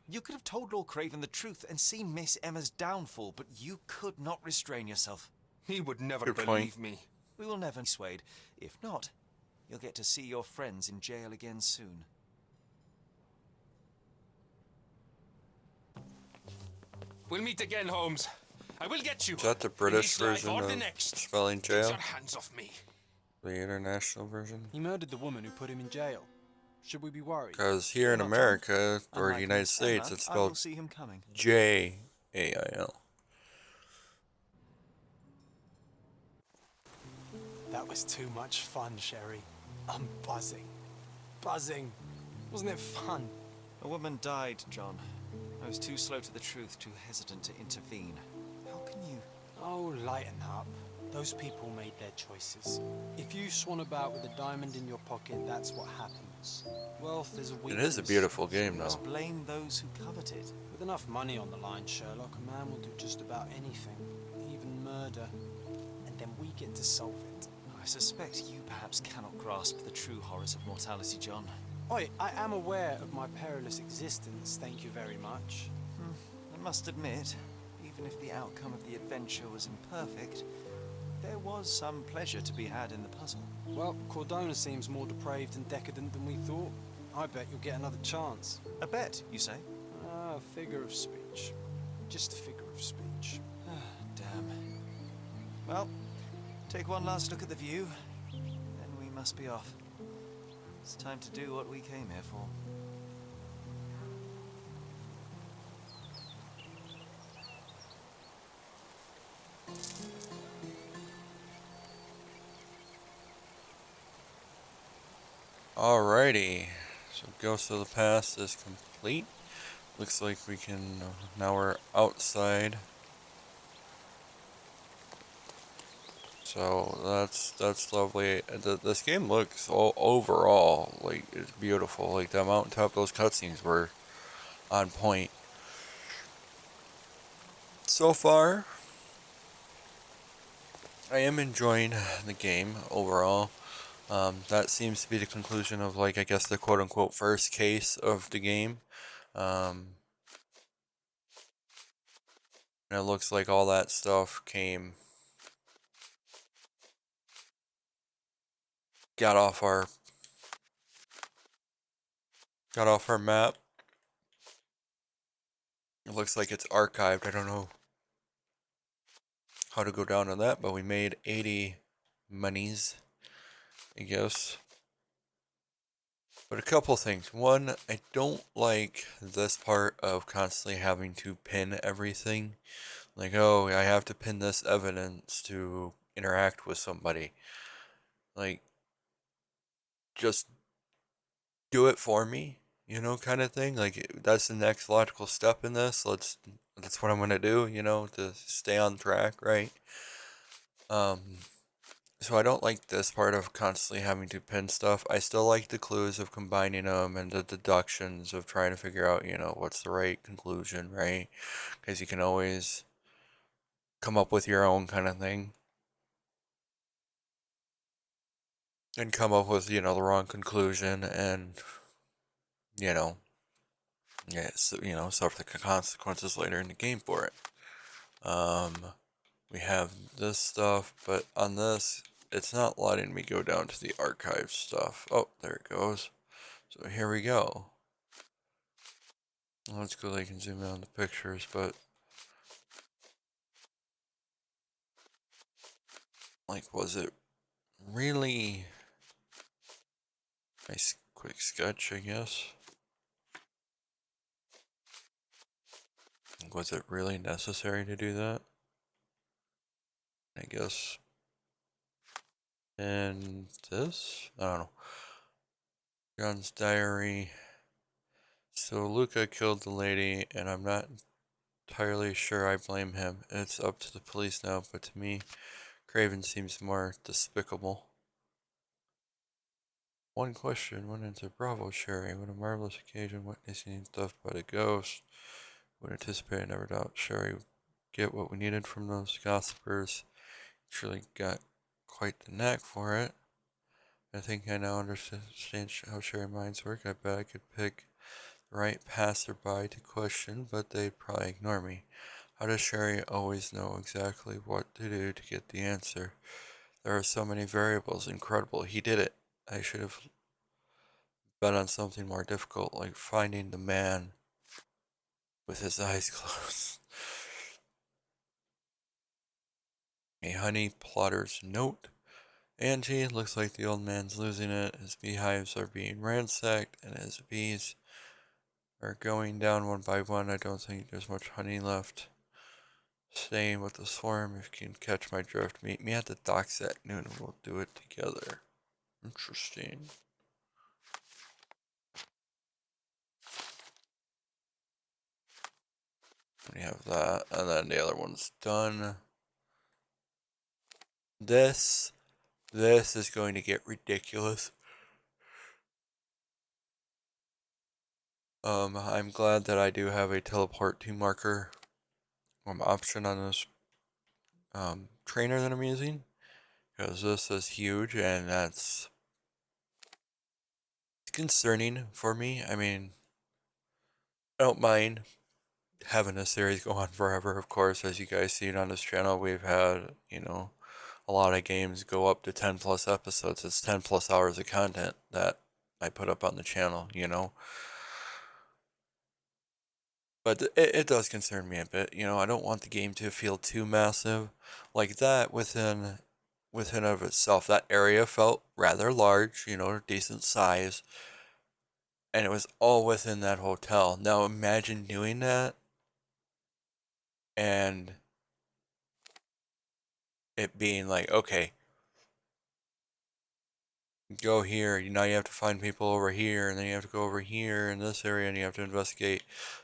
You could have told Lord Craven the truth and seen Miss Emma's downfall, but you could not restrain yourself. He would never Good point. believe me. We will never be swayed. If not, you'll get to see your friends in jail again soon. We'll meet again, Holmes. I will get you. Is that the in British this life version or the of next. spelling Get jail? your hands off me. The international version? He murdered the woman who put him in jail. Should we be worried? Because here in Not America, or Unlike United Miss States, Emma, it's I will spelled see him coming. Jail. That was too much fun, Sherry. I'm buzzing. Buzzing. Wasn't it fun? A woman died, John. I was too slow to the truth, too hesitant to intervene. How can you... Oh, lighten up. Those people made their choices. If you swan about with a diamond in your pocket, that's what happens. Wealth is a It weakness. is a beautiful game, You though. must blame those who covet it. With enough money on the line, Sherlock, a man will do just about anything, even murder. And then we get to solve it. I suspect you perhaps cannot grasp the true horrors of mortality, John. Oi, I am aware of my perilous existence, thank you very much. I must admit, even if the outcome of the adventure was imperfect, there was some pleasure to be had in the puzzle. Well, Cordona seems more depraved and decadent than we thought. I bet you'll get another chance. A bet, you say? Ah, a figure of speech. Just a figure of speech. Damn. Well, take one last look at the view, then we must be off. It's time to do what we came here for. Alrighty. So Ghost of the Past is complete. Looks like we can... now we're outside. So that's lovely. This game looks overall like it's beautiful. Like the mountaintop, those cutscenes were on point. So far, I am enjoying the game overall. That seems to be the conclusion of, like, I guess the quote-unquote first case of the game. And it looks like all that stuff got off our map. It looks like it's archived. I don't know how to go down on that, but we made 80 monies, I guess. But a couple things. One, I don't like this part of constantly having to pin everything. Like, oh, I have to pin this evidence to interact with somebody. Like, just do it for me, you know, kind of thing. Like, that's the next logical step in this. That's what I'm gonna do, you know, to stay on track, right? So I don't like this part of constantly having to pin stuff. I still like the clues of combining them and the deductions of trying to figure out, you know, what's the right conclusion, right? Because you can always come up with your own kind of thing. And come up with, you know, the wrong conclusion and, you know, yeah, so, you know, suffer the consequences later in the game for it. We have this stuff, but on this, it's not letting me go down to the archive stuff. Oh, there it goes. So here we go. Let's go. They can zoom in on the pictures, but like, was it really nice quick sketch, I guess? Was it really necessary to do that? I guess. And this? I don't know. John's diary. So Luca killed the lady, and I'm not entirely sure I blame him. It's up to the police now, but to me, Craven seems more despicable. One question went into Bravo Sherry. What a marvelous occasion witnessing death by the ghost. Would anticipate and never doubt Sherry would get what we needed from those gossipers. Truly got quite the knack for it. I think I now understand how Sherry minds work. I bet I could pick the right passerby to question, but they'd probably ignore me. How does Sherry always know exactly what to do to get the answer? There are so many variables. Incredible. He did it. I should have bet on something more difficult, like finding the man with his eyes closed. A honey plotter's note. Angie, looks like the old man's losing it. His beehives are being ransacked, and his bees are going down one by one. I don't think there's much honey left. Staying with the swarm, if you can catch my drift. Meet me at the docks at noon and we'll do it together. Interesting. We have that, and then the other one's done. This is going to get ridiculous. I'm glad that I do have a teleport to marker option on this trainer that I'm using, because this is huge and that's concerning for me. I mean, I don't mind having a series go on forever, of course. As you guys see it on this channel, we've had, a lot of games go up to 10 plus episodes. It's 10 plus hours of content that I put up on the channel, But it does concern me a bit. I don't want the game to feel too massive like that within of itself. That area felt rather large, decent size, and it was all within that hotel. Now imagine doing that and it being like, okay, go here, now you have to find people over here, and then you have to go over here in this area, and you have to investigate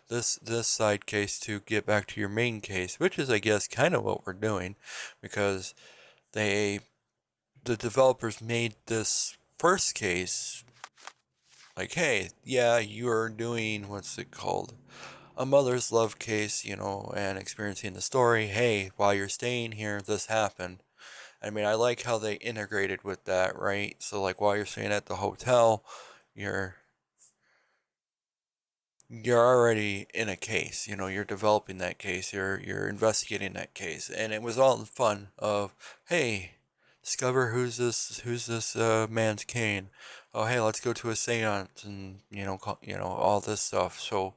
this side case to get back to your main case, which is, I guess, kind of what we're doing, because the developers made this first case like, hey, yeah, you're doing, what's it called, a mother's love case, and experiencing the story. Hey, while you're staying here, this happened. I mean, I like how they integrated with that, right? So, like, while you're staying at the hotel, you're already in a case. You're developing that case. You're investigating that case, and it was all in fun of, hey, discover who's this man's Kane. Oh, hey, let's go to a séance, and all this stuff. So,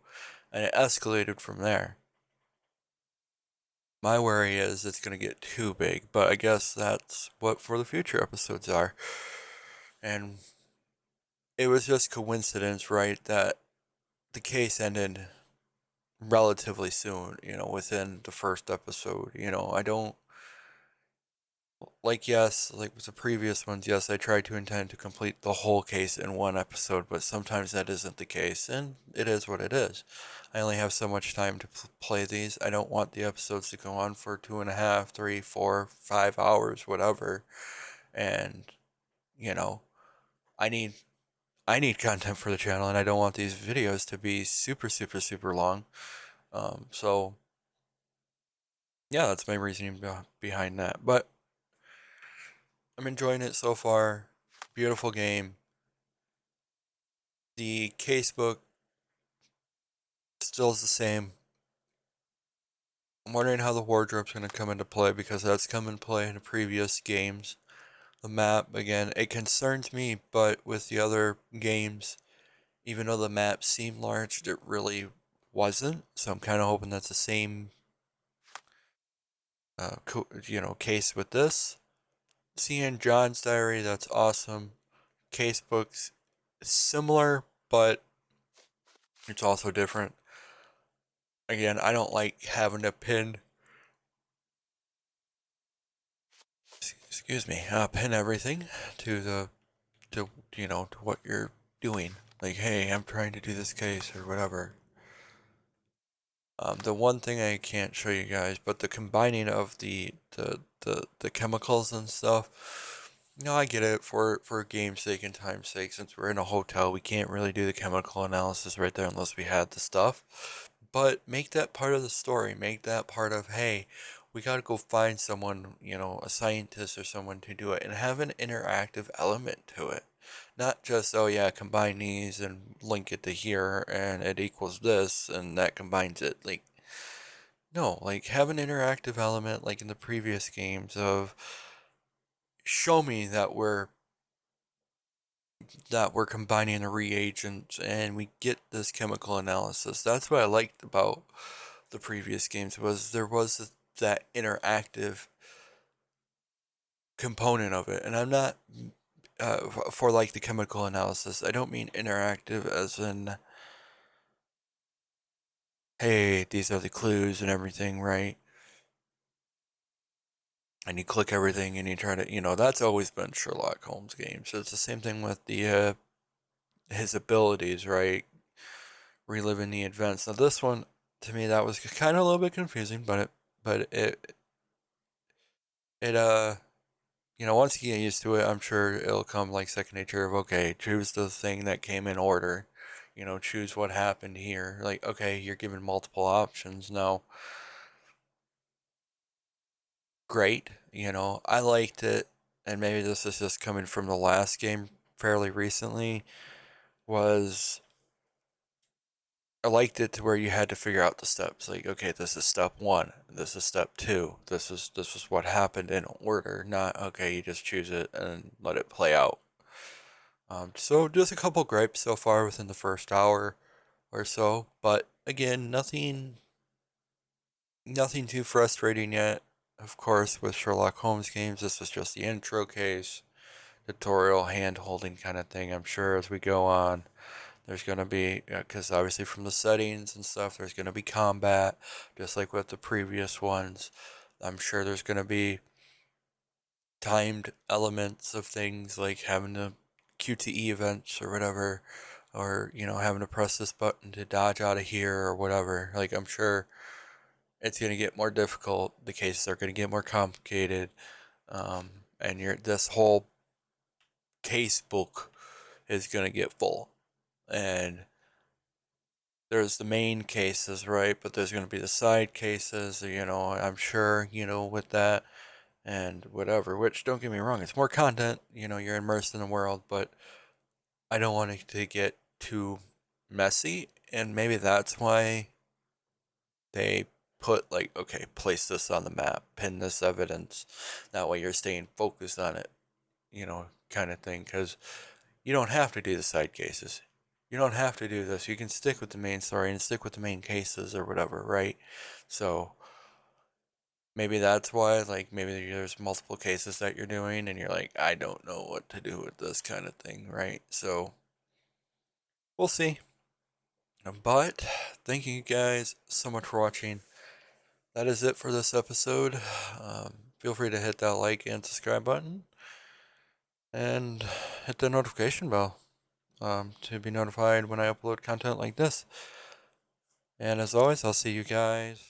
and it escalated from there. My worry is it's going to get too big, but I guess that's what for the future episodes are. And it was just coincidence, right, that the case ended relatively soon, within the first episode. I don't yes, like with the previous ones, yes, I tried to intend to complete the whole case in one episode, but sometimes that isn't the case, and it is what it is. I only have so much time to play these. I don't want the episodes to go on for 2.5, 3, 4, 5 hours, whatever. And, I need content for the channel, and I don't want these videos to be super, super, super long. So, yeah, that's my reasoning behind that. But I'm enjoying it so far. Beautiful game. The casebook still is the same. I'm wondering how the wardrobe's going to come into play, because that's come into play in the previous games. The map, again, it concerns me, but with the other games, Even though the map seemed large, it really wasn't. So I'm kind of hoping that's the same, case with this. Seeing John's diary, that's awesome. Casebooks, similar, but it's also different. Again, I don't like having to pin pin everything to to what you're doing. Like, hey, I'm trying to do this case or whatever. The one thing I can't show you guys, but the combining of the chemicals and stuff. I get it for game's sake and time's sake. Since we're in a hotel, we can't really do the chemical analysis right there unless we had the stuff. But make that part of the story. Make that part of, hey, we got to go find someone, a scientist or someone to do it, and have an interactive element to it. Not just, oh yeah, combine these and link it to here and it equals this and that combines it. Like, no, like have an interactive element like in the previous games of show me that we're combining the reagents and we get this chemical analysis. That's what I liked about the previous games was there was that interactive component of it. And I'm not for like the chemical analysis. I don't mean interactive as in, hey, these are the clues and everything, right? And you click everything and you try to, that's always been Sherlock Holmes games. So it's the same thing with the his abilities, right? Reliving the events. Now this one, to me, that was kind of a little bit confusing, but once you get used to it, I'm sure it'll come like second nature of, okay, choose the thing that came in order. Choose what happened here. Like, okay, you're given multiple options now. Great. I liked it, and maybe this is just coming from the last game fairly recently, was I liked it to where you had to figure out the steps. Like, okay, this is step one, this is step two, this is what happened in order, not okay, you just choose it and let it play out. So just a couple gripes so far within the first hour or so, but again, nothing too frustrating yet. Of course, with Sherlock Holmes games, this is just the intro case, tutorial, hand-holding kind of thing. I'm sure as we go on, there's going to be, because obviously from the settings and stuff, there's going to be combat, just like with the previous ones. I'm sure there's going to be timed elements of things like having to QTE events or whatever, or, having to press this button to dodge out of here or whatever. Like, I'm sure it's going to get more difficult. The cases are going to get more complicated. And this whole case book is going to get full. And there's the main cases, right? But there's going to be the side cases, I'm sure, with that and whatever, which don't get me wrong, it's more content, you're immersed in the world, but I don't want it to get too messy. And maybe that's why they put like, okay, place this on the map, pin this evidence. That way you're staying focused on it, kind of thing. Because you don't have to do the side cases. You don't have to do this. You can stick with the main story and stick with the main cases or whatever, right? So maybe that's why, like, maybe there's multiple cases that you're doing and you're like, I don't know what to do with this kind of thing, right? So we'll see. But thank you guys so much for watching. That is it for this episode. Feel free to hit that like and subscribe button and hit the notification bell to be notified when I upload content like this. And as always, I'll see you guys